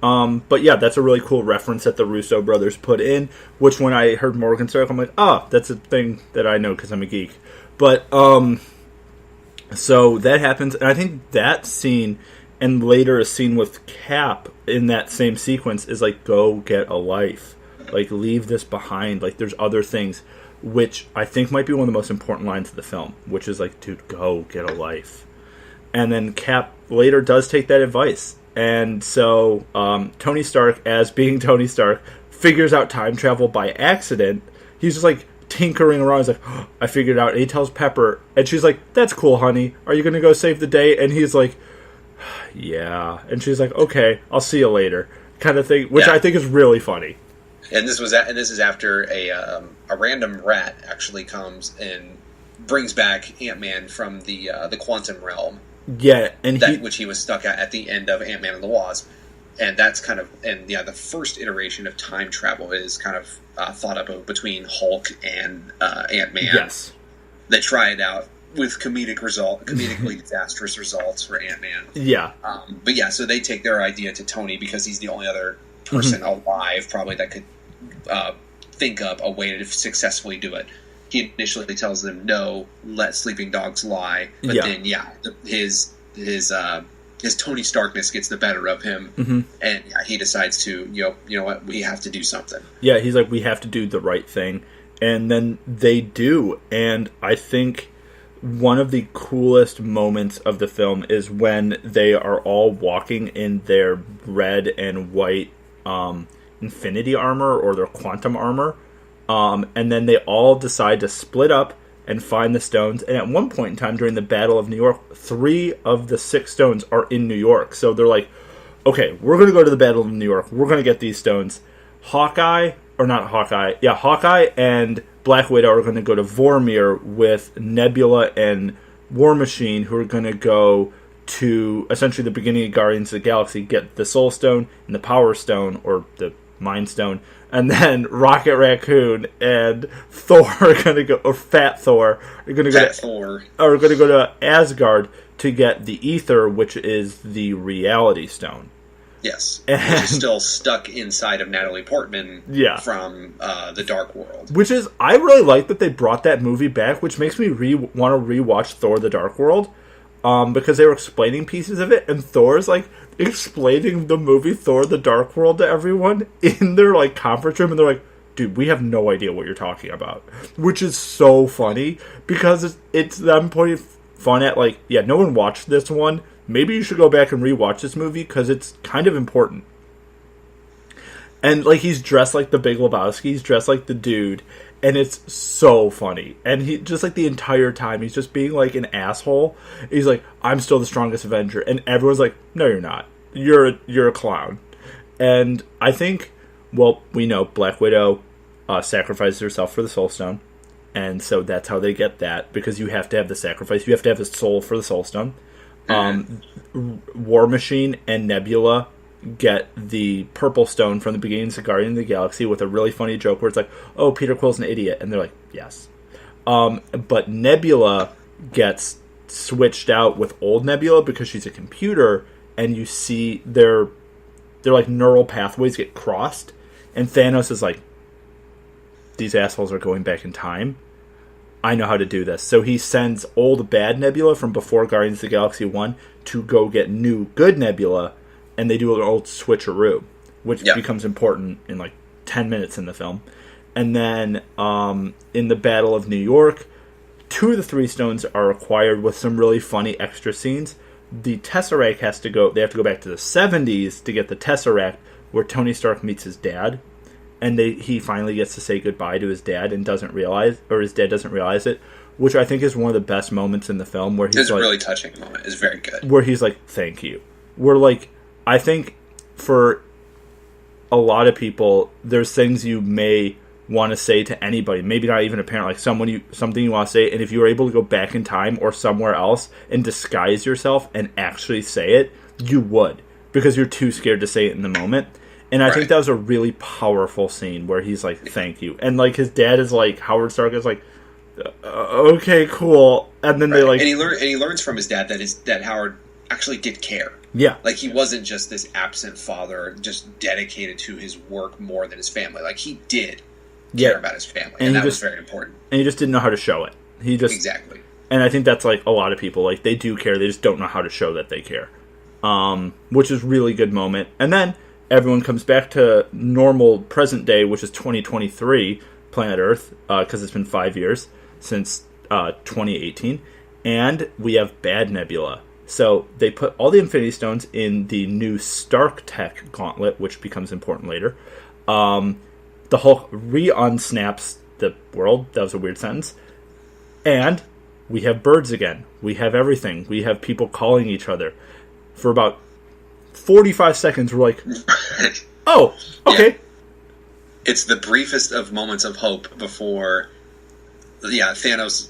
But yeah, that's a really cool reference that the Russo brothers put in, which when I heard Morgan Stark, I'm like, that's a thing that I know because I'm a geek. But, so that happens, and I think that scene, and later a scene with Cap in that same sequence, is like, go get a life. Like, leave this behind. Like, there's other things, which I think might be one of the most important lines of the film, which is like, dude, go get a life. And then Cap later does take that advice. And so Tony Stark, as being Tony Stark, figures out time travel by accident. He's just like tinkering around. He's like, I figured it out. And he tells Pepper, and she's like, that's cool, honey. Are you going to go save the day? And he's like, yeah. And she's like, okay, I'll see you later, kind of thing, which I think is really funny. And this is after a random rat actually comes and brings back Ant-Man from the quantum realm. Yeah, and which he was stuck at the end of Ant-Man and the Wasp. And that's kind of, the first iteration of time travel is kind of thought up between Hulk and Ant-Man. Yes. They try it out with comedically disastrous results for Ant-Man. Yeah. But yeah, so they take their idea to Tony because he's the only other person alive probably that could think up a way to successfully do it. He initially tells them, no, let sleeping dogs lie. But then, his Tony Starkness gets the better of him. And he decides to, you know what, we have to do something. Yeah, he's like, we have to do the right thing. And then they do. And I think one of the coolest moments of the film is when they are all walking in their red and white Infinity armor or their quantum armor. And then they all decide to split up and find the stones. And at one point in time during the Battle of New York, 3 of the 6 stones are in New York. So they're like, okay, we're going to go to the Battle of New York. We're going to get these stones. Hawkeye and Black Widow are going to go to Vormir with Nebula and War Machine, who are going to go to essentially the beginning of Guardians of the Galaxy, get the Soul Stone and the Power Stone, or the Mind Stone, and then Rocket Raccoon and Thor are going to go, or Fat Thor are going to go to Asgard to get the Ether, which is the Reality Stone. Yes, which is still stuck inside of Natalie Portman from the Dark World. Which is, I really like that they brought that movie back, which makes me want to rewatch Thor: The Dark World, because they were explaining pieces of it, and Thor's like explaining the movie Thor: The Dark World to everyone in their like conference room, and they're like, "Dude, we have no idea what you're talking about," which is so funny because it's them pointing fun at like, yeah, no one watched this one. Maybe you should go back and rewatch this movie because it's kind of important. And like he's dressed like the Big Lebowski, he's dressed like the dude, and it's so funny. And he just like the entire time he's just being like an asshole. He's like, "I'm still the strongest Avenger," and everyone's like, "No, you're not. You're a clown." And I think, well, we know Black Widow sacrifices herself for the Soul Stone, and so that's how they get that, because you have to have the sacrifice. You have to have the soul for the Soul Stone. War Machine and Nebula get the Purple Stone from the beginnings of Guardians of the Galaxy with a really funny joke where it's like, "Oh, Peter Quill's an idiot," and they're like, "Yes." But Nebula gets switched out with old Nebula because she's a computer, and you see their like neural pathways get crossed, and Thanos is like, "These assholes are going back in time. I know how to do this." So he sends old bad Nebula from before Guardians of the Galaxy 1 to go get new good Nebula, and they do an old switcheroo, which becomes important in like 10 minutes in the film. And then in the Battle of New York, 2 of the 3 stones are acquired with some really funny extra scenes. The Tesseract they have to go back to the 70s to get the Tesseract, where Tony Stark meets his dad. And he finally gets to say goodbye to his dad and doesn't realize, or his dad doesn't realize it, which I think is one of the best moments in the film. Where he's it's a really touching moment. It's very good. Where he's like, "Thank you." Where like, I think for a lot of people, there's things you may want to say to anybody, maybe not even a parent, like something you want to say, and if you were able to go back in time or somewhere else and disguise yourself and actually say it, you would, because you're too scared to say it in the moment. And I think that was a really powerful scene where he's like, "Thank you." And like his dad is like, Howard Stark is like, "Okay, cool." And then they like, and he learns from his dad that Howard actually did care. Yeah, like he wasn't just this absent father, just dedicated to his work more than his family. Like he did care about his family, and that was very important. And he just didn't know how to show it. Exactly. And I think that's like a lot of people, like they do care, they just don't know how to show that they care. Which is really good moment. And then everyone comes back to normal present day, which is 2023 planet Earth, because it's been 5 years since 2018, and we have Bad Nebula. So they put all the Infinity Stones in the new Stark Tech Gauntlet, which becomes important later. The Hulk re-unsnaps the world. That was a weird sentence. And we have birds again. We have everything. We have people calling each other. For about 45 seconds, we're like, "Oh, okay." Yeah. It's the briefest of moments of hope before, Thanos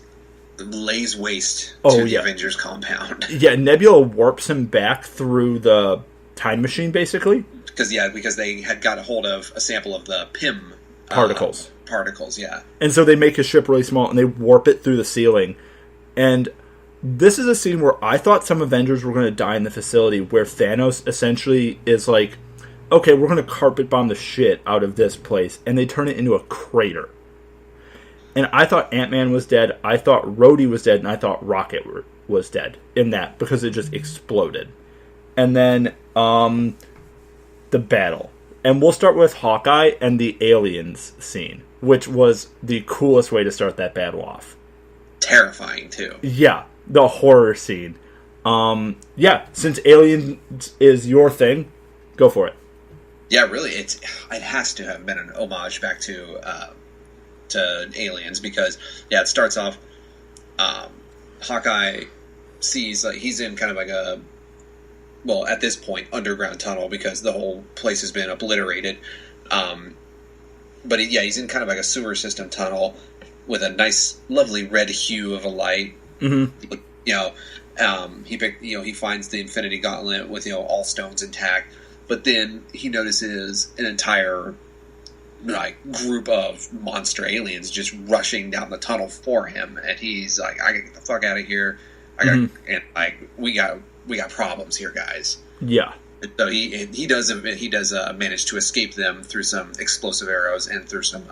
lays waste to the Avengers compound. Yeah, Nebula warps him back through the time machine, basically. Because they had got a hold of a sample of the Pym particles. And so they make his ship really small, and they warp it through the ceiling. And this is a scene where I thought some Avengers were going to die in the facility, where Thanos essentially is like, "Okay, we're going to carpet bomb the shit out of this place," and they turn it into a crater. And I thought Ant-Man was dead, I thought Rhodey was dead, and I thought Rocket was dead in that, because it just exploded. And then the battle. And we'll start with Hawkeye and the aliens scene, which was the coolest way to start that battle off. Terrifying, too. Yeah, the horror scene. Since aliens is your thing, go for it. Yeah, really, it has to have been an homage back to aliens, because it starts off. Hawkeye sees he's in kind of like a, well, at this point, underground tunnel, because the whole place has been obliterated. But he's in kind of like a sewer system tunnel with a nice, lovely red hue of a light. Mm-hmm. he finds the Infinity Gauntlet with all stones intact, but then he notices an entire group of monster aliens just rushing down the tunnel for him, and he's like, "I gotta get the fuck out of here! We got problems here, guys." Yeah. So he does manage to escape them through some explosive arrows and through some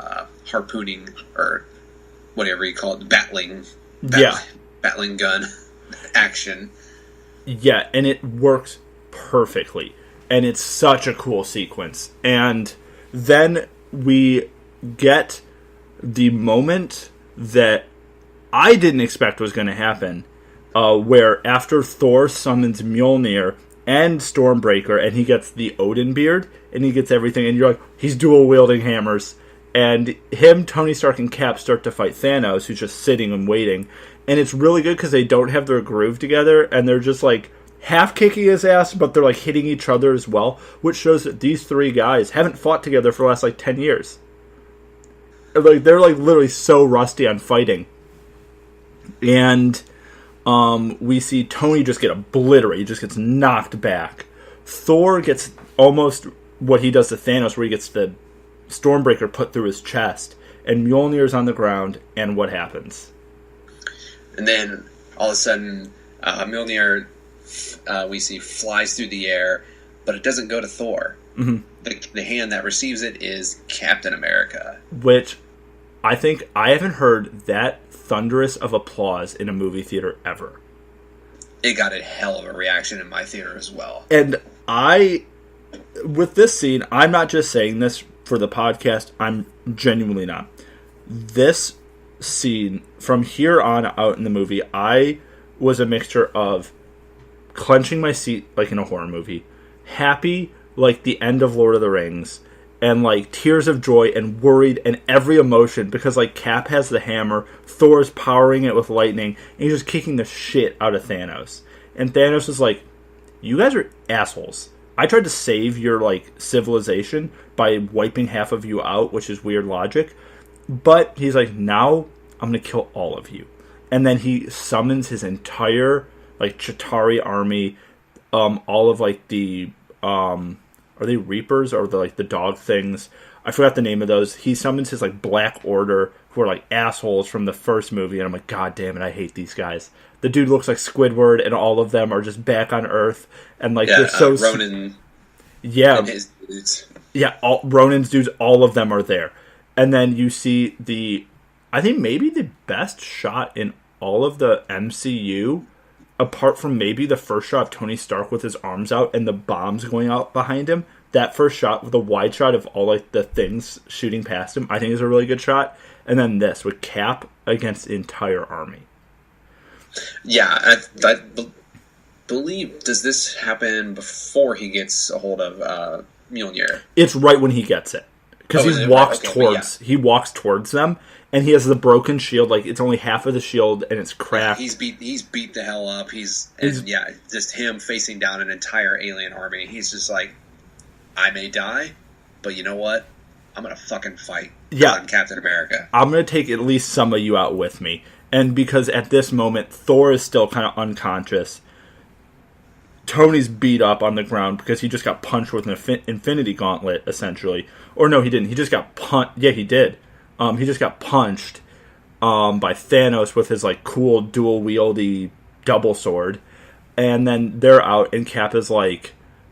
harpooning or whatever you call it, battling gun action. Yeah, and it works perfectly, and it's such a cool sequence. And then we get the moment that I didn't expect was going to happen, where after Thor summons Mjolnir and Stormbreaker, and he gets the Odin beard, and he gets everything, and you're like, he's dual-wielding hammers. And him, Tony Stark, and Cap start to fight Thanos, who's just sitting and waiting. And it's really good because they don't have their groove together, and they're just, half kicking his ass, but they're, hitting each other as well, which shows that these three guys haven't fought together for the last, 10 years. They're, literally so rusty on fighting. And we see Tony just get obliterated. He just gets knocked back. Thor gets almost what he does to Thanos, where he gets the Stormbreaker put through his chest. And Mjolnir's on the ground, and what happens? And then, all of a sudden, Mjolnir, we see, flies through the air, but it doesn't go to Thor. Mm-hmm. The hand that receives it is Captain America. Which, I think I haven't heard that thunderous of applause in a movie theater ever. It got a hell of a reaction in my theater as well. And with this scene, I'm not just saying this for the podcast, I'm genuinely not. This scene, from here on out in the movie, I was a mixture of clenching my seat like in a horror movie, happy like the end of Lord of the Rings, and tears of joy and worried and every emotion because Cap has the hammer, Thor's powering it with lightning, and he's just kicking the shit out of Thanos. And Thanos is like, you guys are assholes. I tried to save your civilization by wiping half of you out, which is weird logic. But he's like, now I'm going to kill all of you. And then he summons his entire Chitauri army, all of the are they Reapers or the dog things? I forgot the name of those. He summons his Black Order, who are assholes from the first movie, and I'm like, God damn it, I hate these guys. The dude looks like Squidward, and all of them are just back on Earth, and they're so Ronan. Yeah, and his dudes. Yeah, Ronan's dudes, all of them are there, and then you see I think maybe the best shot in all of the MCU, apart from maybe the first shot of Tony Stark with his arms out and the bombs going out behind him. That first shot with a wide shot of all the things shooting past him, I think is a really good shot. And then this with Cap against the entire army. Yeah, I believe, does this happen before he gets a hold of Mjolnir? It's right when he gets it. Because he walks towards them, and he has the broken shield. It's only half of the shield, and it's cracked. He's beat the hell up. Just him facing down an entire alien army. He's just like, I may die, but you know what? I'm gonna fucking fight. Yeah, I'm Captain America. I'm gonna take at least some of you out with me. And because at this moment, Thor is still kind of unconscious. Tony's beat up on the ground because he just got punched with an Infinity Gauntlet, essentially. Or no, he didn't. He just got punched. Yeah, he did. He just got punched by Thanos with his cool dual-wieldy double sword. And then they're out, and Cap is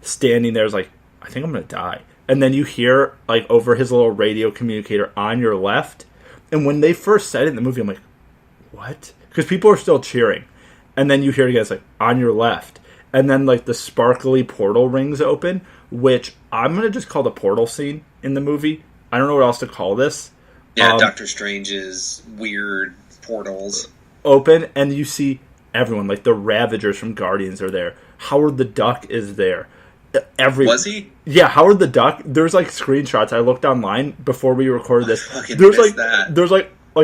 standing there, I think I'm gonna die. And then you hear over his little radio communicator on your left. And when they first said it in the movie, I'm like, what? Because people are still cheering. And then you hear it again, it's on your left. And then the sparkly portal rings open, which I'm gonna just call the portal scene in the movie. I don't know what else to call this. Yeah, Doctor Strange's weird portals open, and you see everyone, the Ravagers from Guardians are there. Howard the Duck is there. Was he? Yeah, Howard the Duck. There's screenshots. I looked online before we recorded this. There's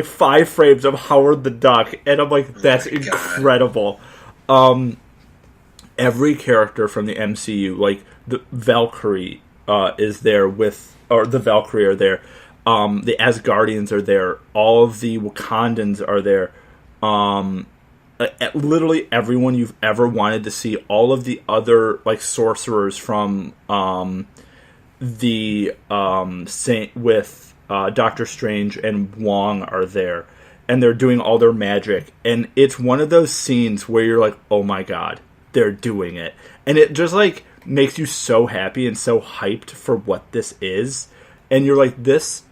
5 frames of Howard the Duck, and I'm like, that's incredible. Every character from the MCU, the Valkyrie is there the Valkyrie are there. The Asgardians are there. All of the Wakandans are there. literally everyone you've ever wanted to see. All of the other like sorcerers from the Saint with Doctor Strange and Wong are there, and they're doing all their magic. And it's one of those scenes where you're like, oh my god, they're doing it, and it just like makes you so happy and so hyped for what this is. And you're like, this.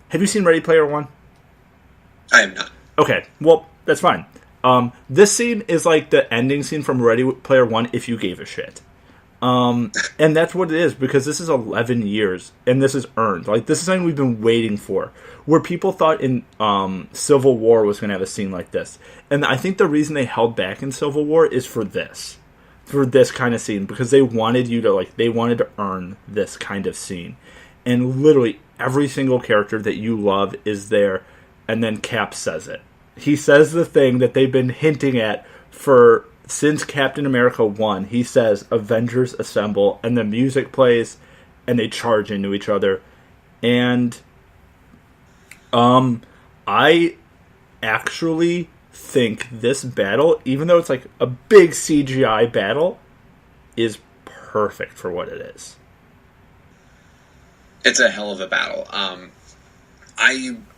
Have you seen Ready Player One? I am not. Okay, well, that's fine. This scene is like the ending scene from Ready Player One if you gave a shit. And that's what it is, because this is 11 years, and this is earned. Like, this is something we've been waiting for, where people thought in Civil War was going to have a scene like this. And I think the reason they held back in Civil War is for this kind of scene, because they wanted you to, like, they wanted to earn this kind of scene. And literally every single character that you love is there, and then Cap says it. He says the thing that they've been hinting at since Captain America 1. He says, Avengers assemble, and the music plays, and they charge into each other. And I actually think this battle, even though it's like a big CGI battle, is perfect for what it is. It's a hell of a battle.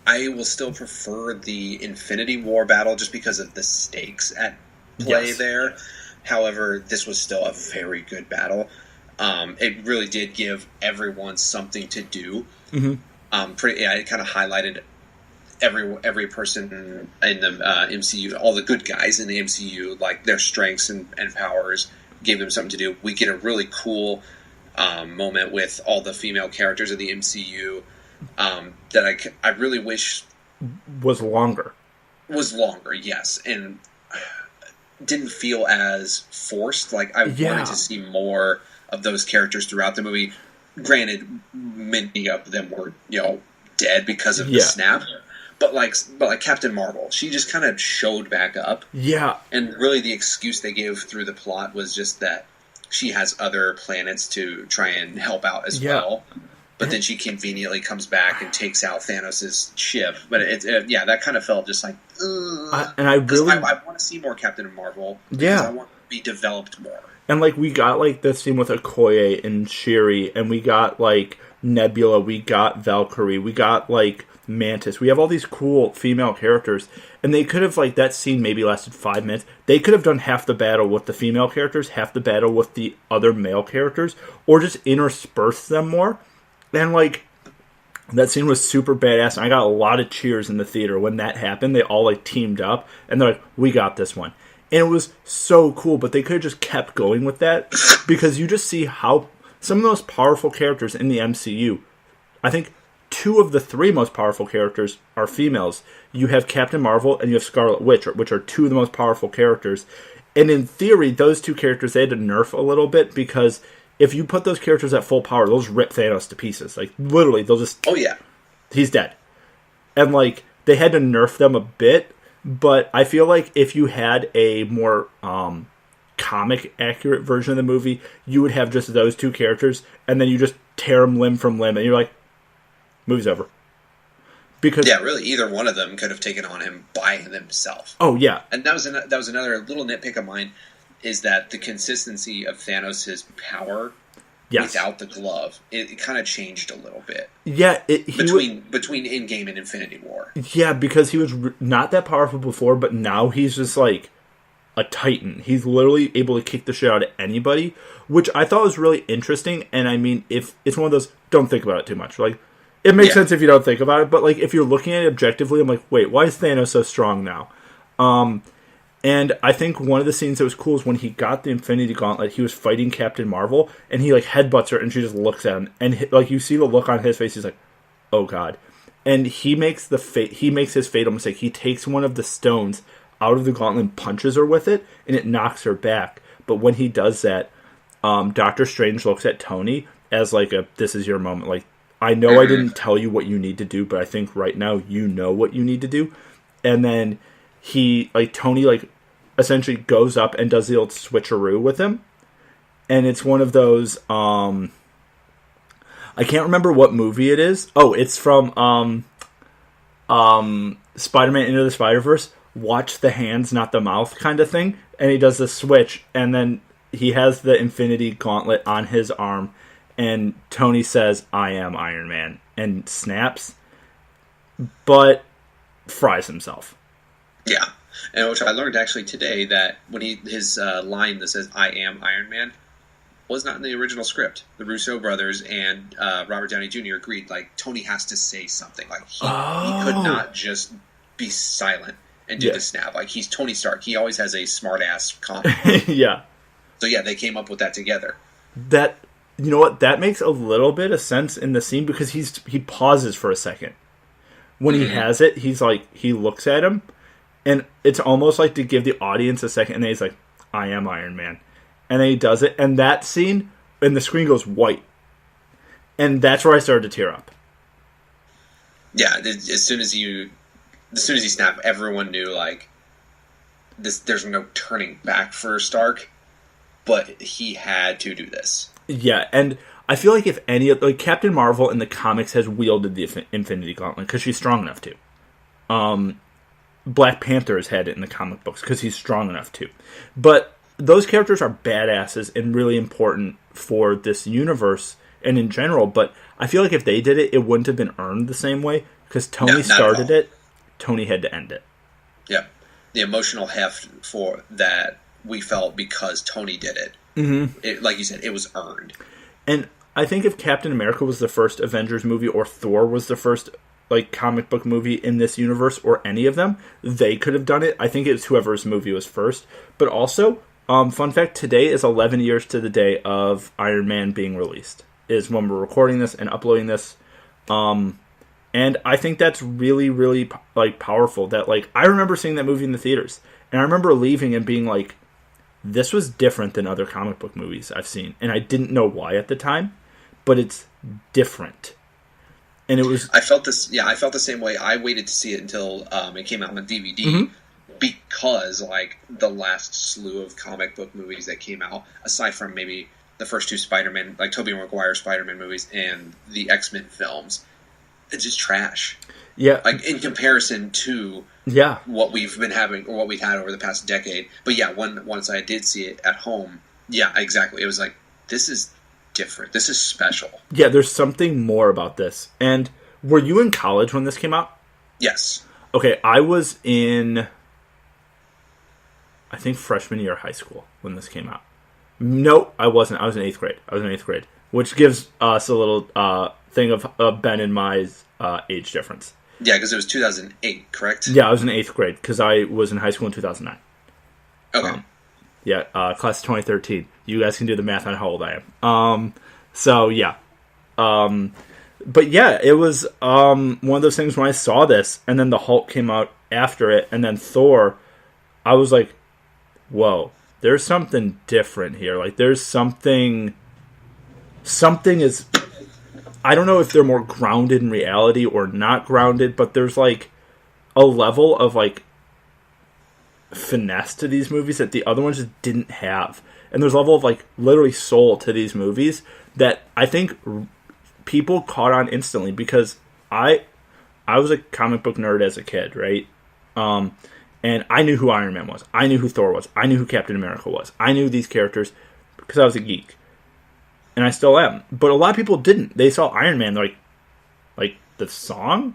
I will still prefer the Infinity War battle just because of the stakes at play there. However, this was still a very good battle. It really did give everyone something to do. It kind of highlighted every person in the MCU, all the good guys in the MCU, like their strengths and powers, gave them something to do. We get a really cool moment with all the female characters of the MCU that I really wish was longer, yes, and didn't feel as forced. Like, I wanted to see more of those characters throughout the movie. Granted, many of them were, dead because of the snap. But like Captain Marvel, she just kind of showed back up. Yeah. And really the excuse they gave through the plot was just that she has other planets to try and help out as well. But then she conveniently comes back and takes out Thanos' ship. But that kind of felt just like, I want to see more Captain Marvel. I want to be developed more. And like, we got like this scene with Okoye and Shuri, and we got like Nebula, we got Valkyrie, we got like Mantis. We have all these cool female characters, and they could have, like, that scene maybe lasted 5 minutes. They could have done half the battle with the female characters, half the battle with the other male characters, or just intersperse them more. And like, that scene was super badass, and I got a lot of cheers in the theater when that happened. They all like teamed up, and they're like, we got this one. And it was so cool, but they could have just kept going with that, because you just see how some of the most powerful characters in the MCU, I think 2 of the 3 most powerful characters are females. You have Captain Marvel and you have Scarlet Witch, which are 2 of the most powerful characters. And in theory, those 2 characters, they had to nerf a little bit, because if you put those characters at full power, they'll just rip Thanos to pieces. Like, literally, they'll just... Oh, yeah. He's dead. And, like, they had to nerf them a bit, but I feel like if you had a more comic-accurate version of the movie, you would have just those 2 characters, and then you just tear them limb from limb, and you're like, movie's over. Because really, either one of them could have taken on him by themselves. Oh yeah, and that was another little nitpick of mine, is that the consistency of Thanos' power without the glove, it kind of changed a little bit. Yeah, between Endgame and Infinity War. Yeah, because he was not that powerful before, but now he's just like a titan. He's literally able to kick the shit out of anybody, which I thought was really interesting. And I mean, if it's one of those, don't think about it too much. Like, it makes sense if you don't think about it, but like, if you're looking at it objectively, I'm like, wait, why is Thanos so strong now? And I think one of the scenes that was cool is when he got the Infinity Gauntlet, he was fighting Captain Marvel, and he like headbutts her, and she just looks at him, and like, you see the look on his face. He's like, oh god. And he makes his fatal mistake. He takes one of the stones out of the gauntlet and punches her with it, and it knocks her back. But when he does that, Doctor Strange looks at Tony as like this is your moment. Like, I know I didn't tell you what you need to do, but I think right now you know what you need to do. And then Tony essentially goes up and does the old switcheroo with him. And it's one of those, I can't remember what movie it is. Oh, it's from Spider-Man Into the Spider-Verse. watch the hands, not the mouth kind of thing. And he does the switch, and then he has the Infinity Gauntlet on his arm, and Tony says, "I am Iron Man," and snaps, but fries himself. Yeah. And which I learned actually today that when his line that says "I am Iron Man" was not in the original script. The Russo brothers and Robert Downey Jr. agreed, like, Tony has to say something. Like, he could not just be silent and do the snap. Like, he's Tony Stark. He always has a smart-ass comment. Yeah. So, yeah, they came up with that together. That, you know what, that makes a little bit of sense in the scene because he pauses for a second. When he has it, he's like, he looks at him, and it's almost like to give the audience a second, and then he's like, "I am Iron Man." And then he does it, and that scene, and the screen goes white. And that's where I started to tear up. Yeah, as soon as he snapped, everyone knew, like, there's no turning back for Stark, but he had to do this. Yeah, and I feel like if any, like, Captain Marvel in the comics has wielded the Infinity Gauntlet because she's strong enough to. Black Panther has had it in the comic books because he's strong enough to. But those characters are badasses and really important for this universe and in general, but I feel like if they did it, it wouldn't have been earned the same way because Tony started it, Tony had to end it. Yeah. The emotional heft for that we felt because Tony did it. Mm-hmm. Like you said, it was earned. And I think if Captain America was the first Avengers movie or Thor was the first, like, comic book movie in this universe or any of them, they could have done it. I think it's whoever's movie was first. But also, fun fact, today is 11 years to the day of Iron Man being released, is when we're recording this and uploading this. And I think that's really, really, like, powerful. That, like, I remember seeing that movie in the theaters, and I remember leaving and being like, this was different than other comic book movies I've seen. And I didn't know why at the time, but it's different. And it was... I felt the same way. I waited to see it until it came out on DVD because, like, the last slew of comic book movies that came out, aside from maybe the first two Spider-Man, like Tobey Maguire Spider-Man movies and the X-Men films, it's just trash. Yeah. Like, in comparison to what we've been having, or what we've had over the past decade. But yeah, once I did see it at home, yeah, exactly. It was like, this is different. This is special. Yeah, there's something more about this. And were you in college when this came out? Yes. Okay, I was in, I think, freshman year of high school when this came out. No, I wasn't. I was in 8th grade. Which gives us a little thing of Ben and my age difference. Yeah, because it was 2008, correct? Yeah, I was in 8th grade because I was in high school in 2009. Okay. Class of 2013. You guys can do the math on how old I am. So, yeah. But, yeah, it was one of those things when I saw this, and then the Hulk came out after it, and then Thor, I was like, whoa, there's something different here. Like, there's something is... I don't know if they're more grounded in reality or not grounded, but there's, like, a level of, like, finesse to these movies that the other ones just didn't have. And there's a level of, like, literally soul to these movies that I think people caught on instantly because I was a comic book nerd as a kid, right? And I knew who Iron Man was. I knew who Thor was. I knew who Captain America was. I knew these characters because I was a geek. And I still am. But a lot of people didn't. They saw Iron Man, like the song?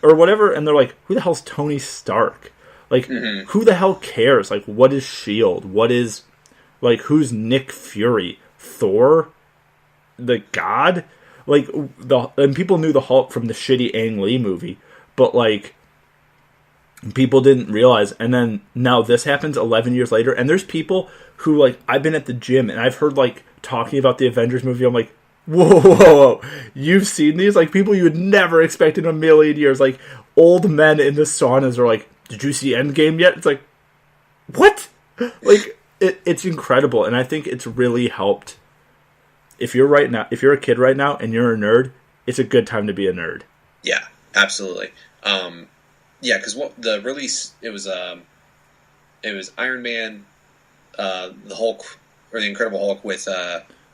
Or whatever, and they're like, who the hell's Tony Stark? Like, who the hell cares? Like, what is S.H.I.E.L.D.? What is, like, who's Nick Fury? Thor? The God? Like, and people knew the Hulk from the shitty Ang Lee movie, but, like, people didn't realize. And then now this happens 11 years later, and there's people who, like, I've been at the gym, and I've heard, like, talking about the Avengers movie, I'm like, whoa, you've seen these? Like, people you would never expect in a million years. Like, old men in the saunas are like, did you see End Game yet? It's like, what? Like, it's incredible, and I think it's really helped. If you're a kid right now and you're a nerd, it's a good time to be a nerd. Yeah, absolutely. Yeah, because the release, it was Iron Man, the Hulk, or the Incredible Hulk with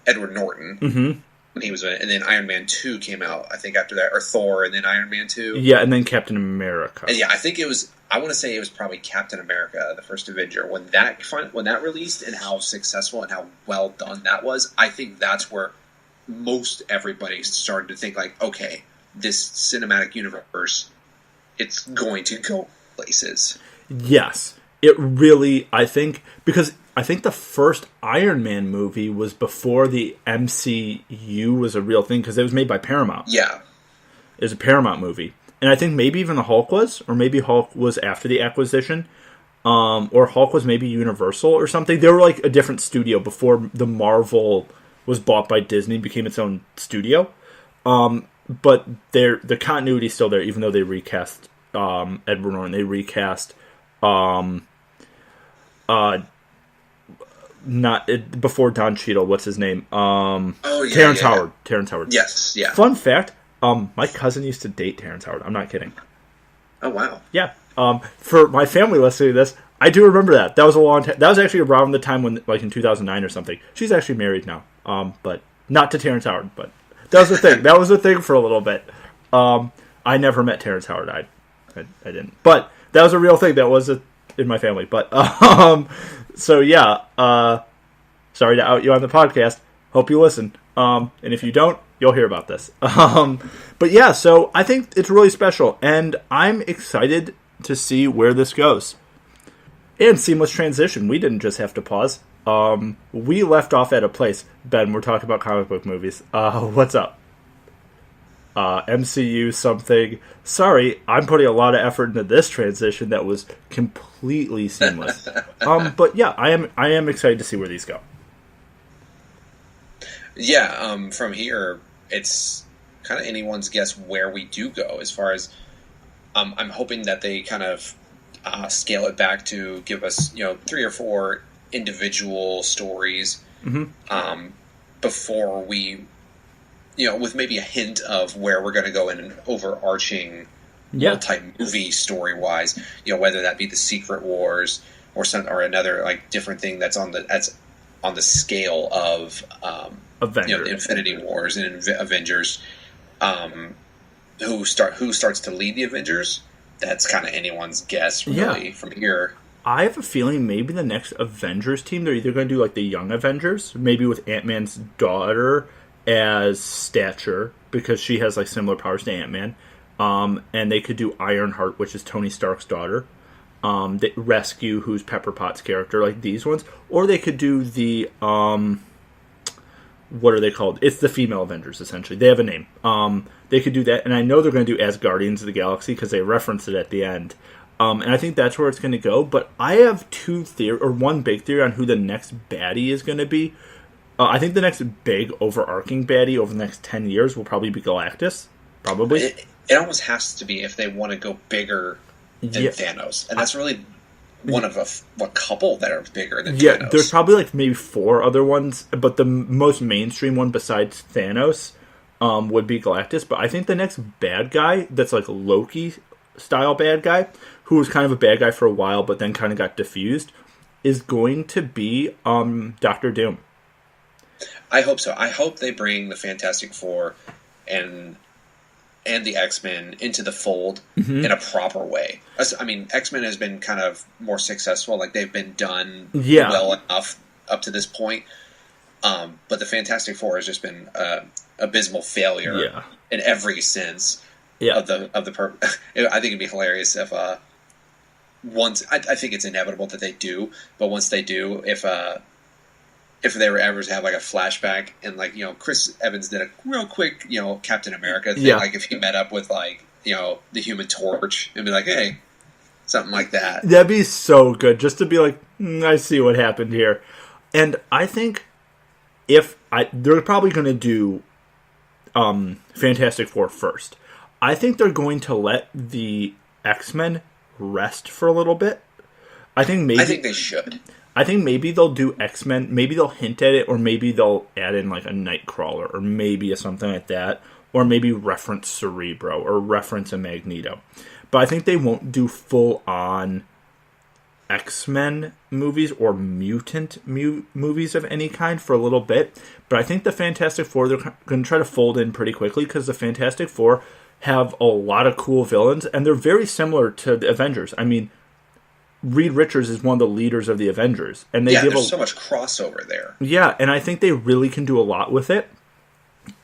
Edward Norton. when he was in it. And then Iron Man 2 came out, I think, after that. Or Thor, and then Iron Man 2. Yeah, and then Captain America. And yeah, I think it was... I want to say it was probably Captain America, the first Avenger. When that released and how successful and how well done that was, I think that's where most everybody started to think, like, okay, this cinematic universe, it's going to go places. Yes. It really, I think, because I think the first Iron Man movie was before the MCU was a real thing, because it was made by Paramount. Yeah. It was a Paramount movie. And I think maybe even the Hulk was, or maybe Hulk was after the acquisition, or Hulk was maybe Universal or something. They were like a different studio before the Marvel was bought by Disney, became its own studio. But the continuity's still there, even though they recast Edward Norton. They recast before Don Cheadle. What's his name? Terrence Howard. Terrence Howard. Yes. Yeah. Fun fact. My cousin used to date Terrence Howard. I'm not kidding. Oh, wow. Yeah. For my family listening to this, I do remember that. That was a long time. That was actually around the time when, like, in 2009 or something. She's actually married now. But not to Terrence Howard. But that was the thing. That was the thing for a little bit. I never met Terrence Howard. I didn't. But that was a real thing. That was in my family. But so yeah. Sorry to out you on the podcast. Hope you listen. And if you don't, you'll hear about this. But yeah, so I think it's really special, and I'm excited to see where this goes. And seamless transition. We didn't just have to pause. We left off at a place. Ben, we're talking about comic book movies. What's up? MCU something. Sorry, I'm putting a lot of effort into this transition that was completely seamless. But yeah, I am excited to see where these go. Yeah, from here, it's kind of anyone's guess where we do go. As far as I'm hoping that they kind of scale it back to give us, 3 or 4 individual stories before we, with maybe a hint of where we're going to go in an overarching type movie story wise. Whether that be the Secret Wars or another like different thing that's on the scale of Avengers. Infinity Wars and Avengers. Who starts to lead the Avengers? That's kind of anyone's guess, really, from here. I have a feeling maybe the next Avengers team, they're either going to do like the Young Avengers, maybe with Ant-Man's daughter as Stature, because she has like similar powers to Ant-Man. And they could do Ironheart, which is Tony Stark's daughter. They Rescue, who's Pepper Potts' character, like these ones. Or they could do the what are they called? It's the female Avengers, essentially. They have a name. They could do that, and I know they're going to do as Guardians of the Galaxy because they reference it at the end. And I think that's where it's going to go. But I have one big theory on who the next baddie is going to be. I think the next big overarching baddie over the next 10 years will probably be Galactus. Probably. It almost has to be if they want to go bigger than Thanos. And that's really one of a couple that are bigger than Thanos. Yeah, there's probably like maybe 4 other ones, but the most mainstream one besides Thanos would be Galactus. But I think the next bad guy that's like Loki-style bad guy, who was kind of a bad guy for a while but then kind of got diffused, is going to be Doctor Doom. I hope so. I hope they bring the Fantastic Four and the X-Men into the fold in a proper way. I mean, X-Men has been kind of more successful. Like, they've been done well enough up to this point. But the Fantastic Four has just been abysmal failure in every sense of the I think it'd be hilarious if once... I think it's inevitable that they do, but once they do, if they were ever to have like a flashback and like, Chris Evans did a real quick, Captain America thing, like if he met up with like, the Human Torch and be like, hey, something like that. That'd be so good just to be like, I see what happened here. And I think they're probably going to do Fantastic Four first. I think they're going to let the X-Men rest for a little bit. I think they should. I think maybe they'll do X-Men, maybe they'll hint at it, or maybe they'll add in like a Nightcrawler, or maybe something like that, or maybe reference Cerebro, or reference a Magneto. But I think they won't do full-on X-Men movies or mutant movies of any kind for a little bit. But I think the Fantastic Four, they're going to try to fold in pretty quickly because the Fantastic Four have a lot of cool villains, and they're very similar to the Avengers. I mean, Reed Richards is one of the leaders of the Avengers, and there's so much crossover there. Yeah, and I think they really can do a lot with it.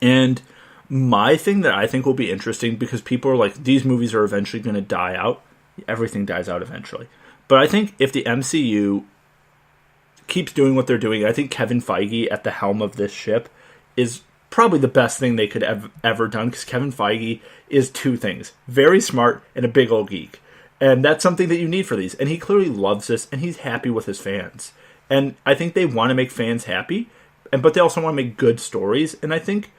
And my thing that I think will be interesting, because people are like, these movies are eventually going to die out. Everything dies out eventually. But I think if the MCU keeps doing what they're doing, I think Kevin Feige at the helm of this ship is probably the best thing they could have ever done, because Kevin Feige is two things: very smart and a big old geek. And that's something that you need for these. And he clearly loves this, and he's happy with his fans. And I think they want to make fans happy, but they also want to make good stories. And I think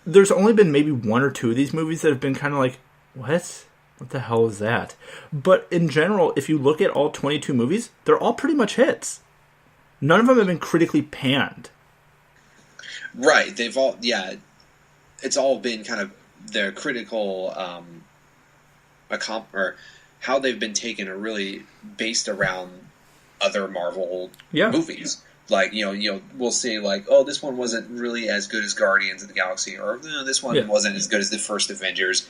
there's only been maybe one or two of these movies that have been kind of like, what? What the hell is that? But in general, if you look at all 22 movies, they're all pretty much hits. None of them have been critically panned. Right. They've all, it's all been kind of their critical, or how they've been taken are really based around other Marvel movies. Like, we'll say, like, oh, this one wasn't really as good as Guardians of the Galaxy, or this one wasn't as good as the first Avengers.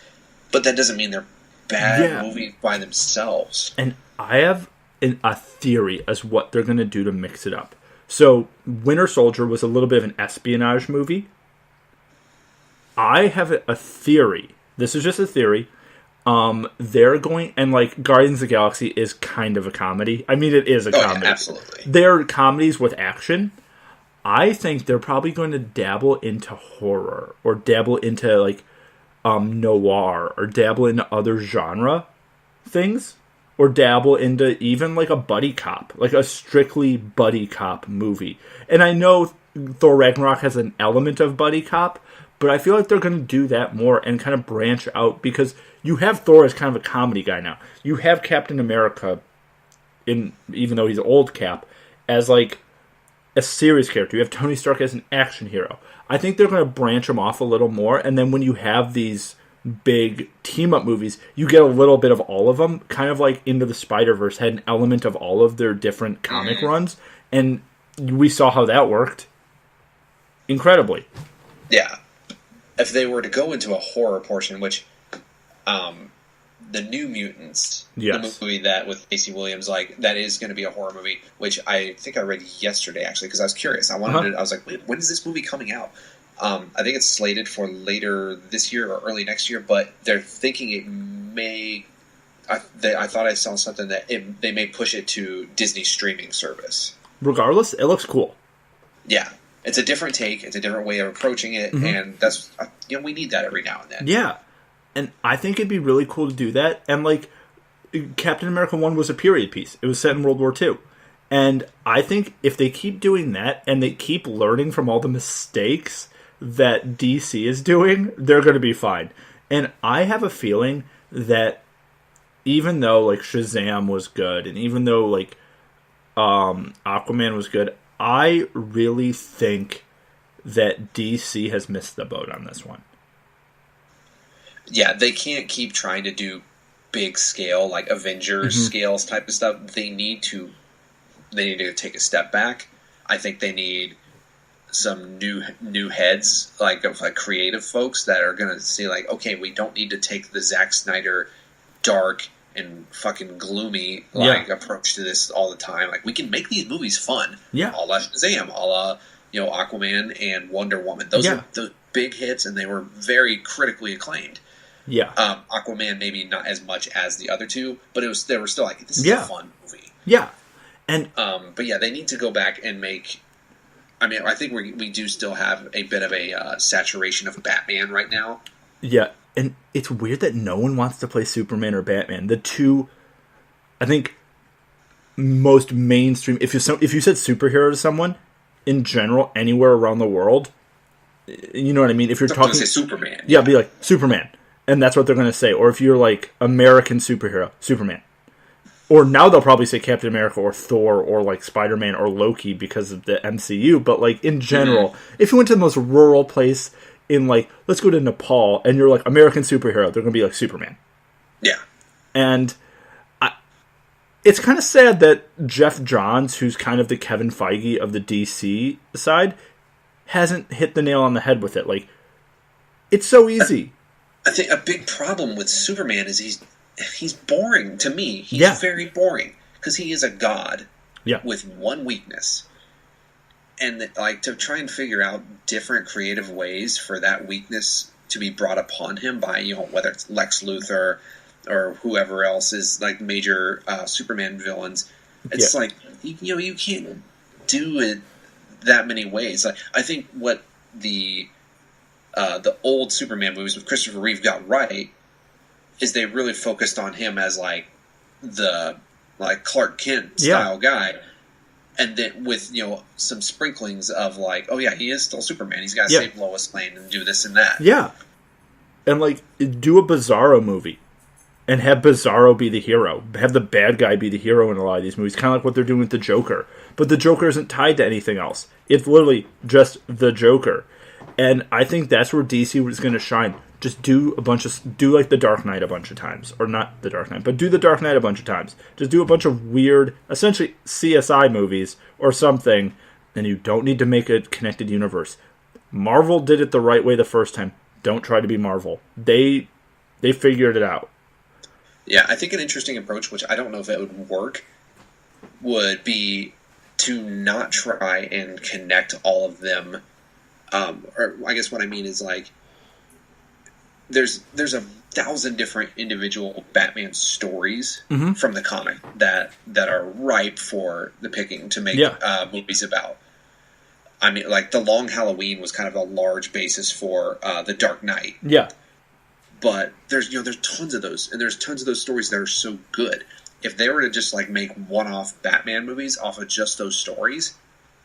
But that doesn't mean they're bad movies by themselves. And I have a theory as what they're going to do to mix it up. So, Winter Soldier was a little bit of an espionage movie. I have a theory. This is just a theory. They're going, and like Guardians of the Galaxy is kind of a comedy. I mean, it is a comedy. Yeah, absolutely. They're comedies with action. I think they're probably going to dabble into horror, or dabble into like noir, or dabble into other genre things, or dabble into even like a buddy cop, like a strictly buddy cop movie. And I know Thor Ragnarok has an element of buddy cop, but I feel like they're going to do that more and kind of branch out, because you have Thor as kind of a comedy guy now. You have Captain America, even though he's an old Cap, as like a serious character. You have Tony Stark as an action hero. I think they're going to branch them off a little more, and then when you have these big team-up movies, you get a little bit of all of them, kind of like Into the Spider-Verse had an element of all of their different comic runs, and we saw how that worked incredibly. Yeah. If they were to go into a horror portion, which the New Mutants, the movie that with Stacey Williams, like that is going to be a horror movie, which I think I read yesterday actually, because I was curious. I was like, wait, when is this movie coming out? I think it's slated for later this year or early next year, but they're thinking it may. I thought I saw something that they may push it to Disney's streaming service. Regardless, it looks cool. Yeah. It's a different take. It's a different way of approaching it, and that's we need that every now and then. Yeah, and I think it'd be really cool to do that. And like, Captain America 1 was a period piece. It was set in World War II, and I think if they keep doing that and they keep learning from all the mistakes that DC is doing, they're going to be fine. And I have a feeling that even though like Shazam was good, and even though like Aquaman was good, I really think that DC has missed the boat on this one. Yeah, they can't keep trying to do big scale, like Avengers scales type of stuff. They need to take a step back. I think they need some new heads, like creative folks that are going to see like, okay, we don't need to take the Zack Snyder dark and fucking gloomy approach to this all the time. Like, we can make these movies fun. Yeah. A la Shazam, a la Aquaman and Wonder Woman. Those are the big hits, and they were very critically acclaimed. Yeah. Aquaman maybe not as much as the other two, but they were still like, this is a fun movie. Yeah. And but yeah, they need to go back and make. I mean, I think we do still have a bit of a saturation of Batman right now. Yeah. And it's weird that no one wants to play Superman or Batman. The two, I think, most mainstream. If you said superhero to someone, in general, anywhere around the world, you know what I mean. If you're talking, say Superman, be like Superman, and that's what they're going to say. Or if you're like American superhero, Superman. Or now they'll probably say Captain America or Thor or like Spider-Man or Loki because of the MCU. But like in general, if you went to the most rural place in like, let's go to Nepal, and you're like American superhero, they're going to be like Superman. Yeah. And it's kind of sad that Jeff Johns, who's kind of the Kevin Feige of the DC side, hasn't hit the nail on the head with it. Like, it's so easy. I think a big problem with Superman is he's boring to me. He's very boring because he is a god with one weakness. And like to try and figure out different creative ways for that weakness to be brought upon him by, you know, whether it's Lex Luthor or whoever else is like major Superman villains. It's like, you know, you can't do it that many ways. Like, I think what the old Superman movies with Christopher Reeve got right is they really focused on him as like the like Clark Kent style guy. And then with, you know, some sprinklings of like, oh yeah, he is still Superman. He's got to save Lois Lane and do this and that. Yeah. And like, do a Bizarro movie and have Bizarro be the hero. Have the bad guy be the hero in a lot of these movies. Kind of like what they're doing with the Joker. But the Joker isn't tied to anything else. It's literally just the Joker. And I think that's where DC was going to shine. Just do like the Dark Knight a bunch of times. Or not the Dark Knight, but do the Dark Knight a bunch of times. Just do a bunch of weird, essentially CSI movies or something, and you don't need to make a connected universe. Marvel did it the right way the first time. Don't try to be Marvel. They figured it out. Yeah, I think an interesting approach, which I don't know if it would work, would be to not try and connect all of them. Or I guess what I mean is like, there's 1,000 different individual Batman stories from the comic that are ripe for the picking to make movies about. I mean, like The Long Halloween was kind of a large basis for the Dark Knight. Yeah, but there's tons of those, and there's tons of those stories that are so good. If they were to just like make one-off Batman movies off of just those stories,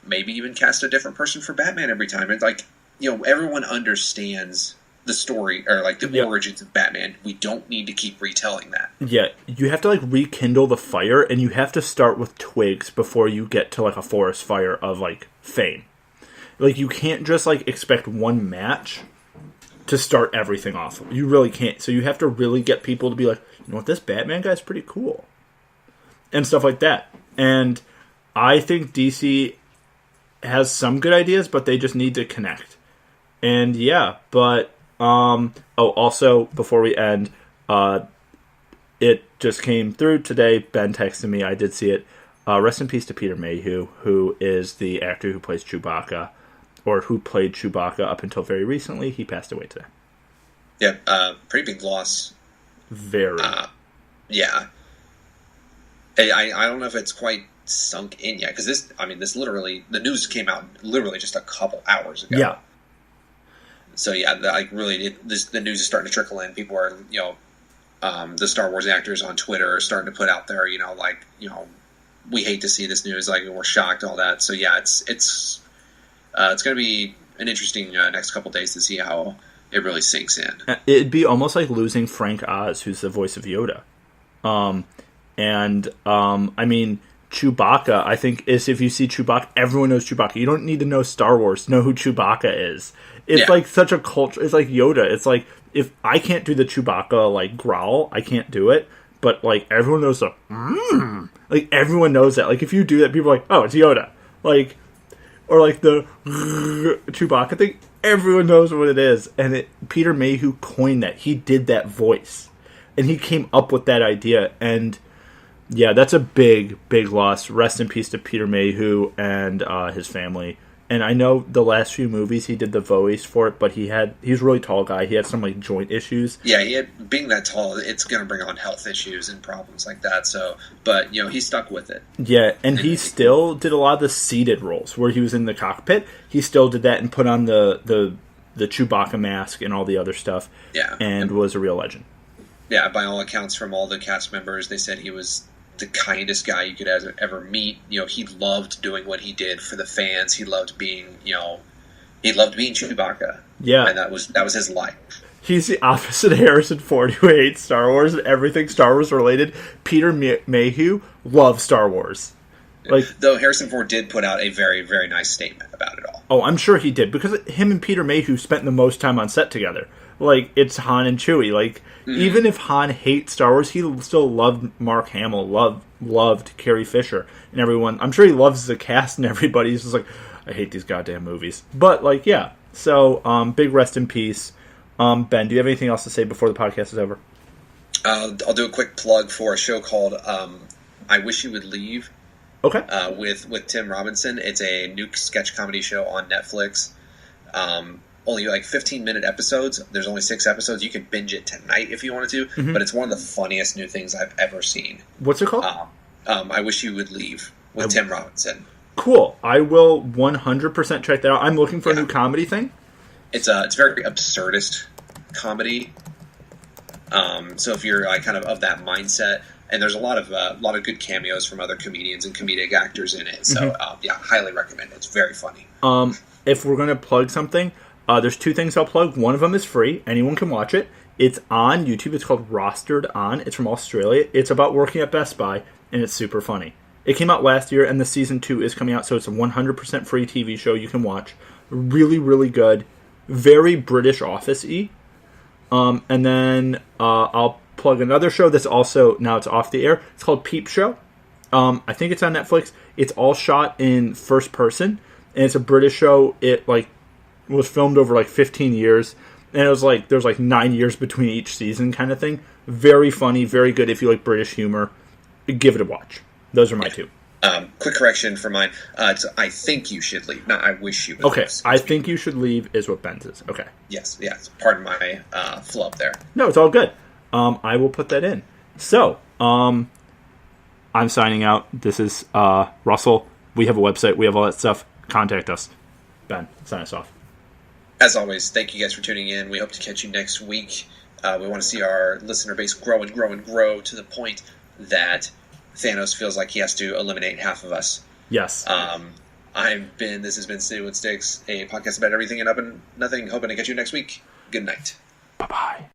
maybe even cast a different person for Batman every time, and like, you know, everyone understands the story or like the origins of Batman. We don't need to keep retelling that. Yeah, you have to like rekindle the fire, and you have to start with twigs before you get to like a forest fire of like fame. Like, you can't just like expect one match to start everything off. You really can't. So you have to really get people to be like, you know what, this Batman guy's pretty cool, and stuff like that. And I think DC has some good ideas, but they just need to connect. And yeah, but also before we end, it just came through today. Ben texted me. I did see it. Rest in peace to Peter Mayhew, who is the actor who plays Chewbacca, or who played Chewbacca up until very recently. He passed away today. Yeah, pretty big loss. Very. Yeah. I don't know if it's quite sunk in yet, because this literally, the news came out literally just a couple hours ago. Yeah. So yeah, the news is starting to trickle in. People are, you know, the Star Wars actors on Twitter are starting to put out there, you know, like, you know, we hate to see this news, like, we're shocked, all that. So yeah, it's going to be an interesting next couple days to see how it really sinks in. It'd be almost like losing Frank Oz, who's the voice of Yoda. I mean, Chewbacca, I think, is if you see Chewbacca, everyone knows Chewbacca. You don't need to know Star Wars to know who Chewbacca is. It's like such a culture. It's like Yoda. It's like, if I can't do the Chewbacca like growl, I can't do it. But like, everyone knows the like, everyone knows that. Like, if you do that, people are like, oh, it's Yoda. Like, or like the Chewbacca thing. Everyone knows what it is. And Peter Mayhew coined that. He did that voice, and he came up with that idea. And yeah, that's a big, big loss. Rest in peace to Peter Mayhew and his family. And I know the last few movies he did the voice for it, but he's a really tall guy. He had some like joint issues. Yeah, being that tall, it's going to bring on health issues and problems like that. So, but you know, he stuck with it. Yeah, and he still did a lot of the seated roles where he was in the cockpit. He still did that and put on the Chewbacca mask and all the other stuff. Yeah, and was a real legend. Yeah, by all accounts from all the cast members, they said he was the kindest guy you could ever meet. You know, he loved doing what he did for the fans. He loved being, you know, Chewbacca. Yeah, and that was his life. He's the opposite of Harrison Ford, who hates Star Wars and everything Star Wars related. Peter Mayhew loves Star Wars. Like, though Harrison Ford did put out a very, very nice statement about it all. Oh, I'm sure he did, because him and Peter Mayhew spent the most time on set together. Like, it's Han and Chewie. Like, even if Han hates Star Wars, he still loved Mark Hamill, loved Carrie Fisher and everyone. I'm sure he loves the cast and everybody. He's just like, I hate these goddamn movies. But, like, yeah. So, big rest in peace. Ben, do you have anything else to say before the podcast is over? I'll do a quick plug for a show called I Wish You Would Leave. Okay. With Tim Robinson. It's a new sketch comedy show on Netflix. Only like 15-minute episodes. There's only 6 episodes. You can binge it tonight if you wanted to, but it's one of the funniest new things I've ever seen. What's it called? I Wish You Would Leave with Tim Robinson. Cool. I will 100% check that out. I'm looking for a new comedy thing. It's very absurdist comedy. So if you're like kind of that mindset, and there's a lot of good cameos from other comedians and comedic actors in it. So highly recommend it. It's very funny. If we're gonna plug something, there's 2 things I'll plug. One of them is free. Anyone can watch it. It's on YouTube. It's called Rostered On. It's from Australia. It's about working at Best Buy, and it's super funny. It came out last year, and the season 2 is coming out, so it's a 100% free TV show you can watch. Really, really good. Very British Office-y. And then I'll plug another show that's also, now it's off the air. It's called Peep Show. I think it's on Netflix. It's all shot in first person, and it's a British show. It was filmed over 15 years, and it was there's 9 years between each season kind of thing. Very funny, very good if you like British humor. Give it a watch. Those are my 2. Quick correction for mine. It's I Think You Should Leave, not I Wish You Would Leave. Okay, I Think You Should Leave is what Ben's is. Okay. Yes, pardon my flub there. No, it's all good. I will put that in. So, I'm signing out. This is Russell. We have a website. We have all that stuff. Contact us. Ben, sign us off. As always, thank you guys for tuning in. We hope to catch you next week. We want to see our listener base grow and grow and grow to the point that Thanos feels like he has to eliminate half of us. Yes. This has been City with Sticks, a podcast about everything and up and nothing. Hoping to catch you next week. Good night. Bye-bye.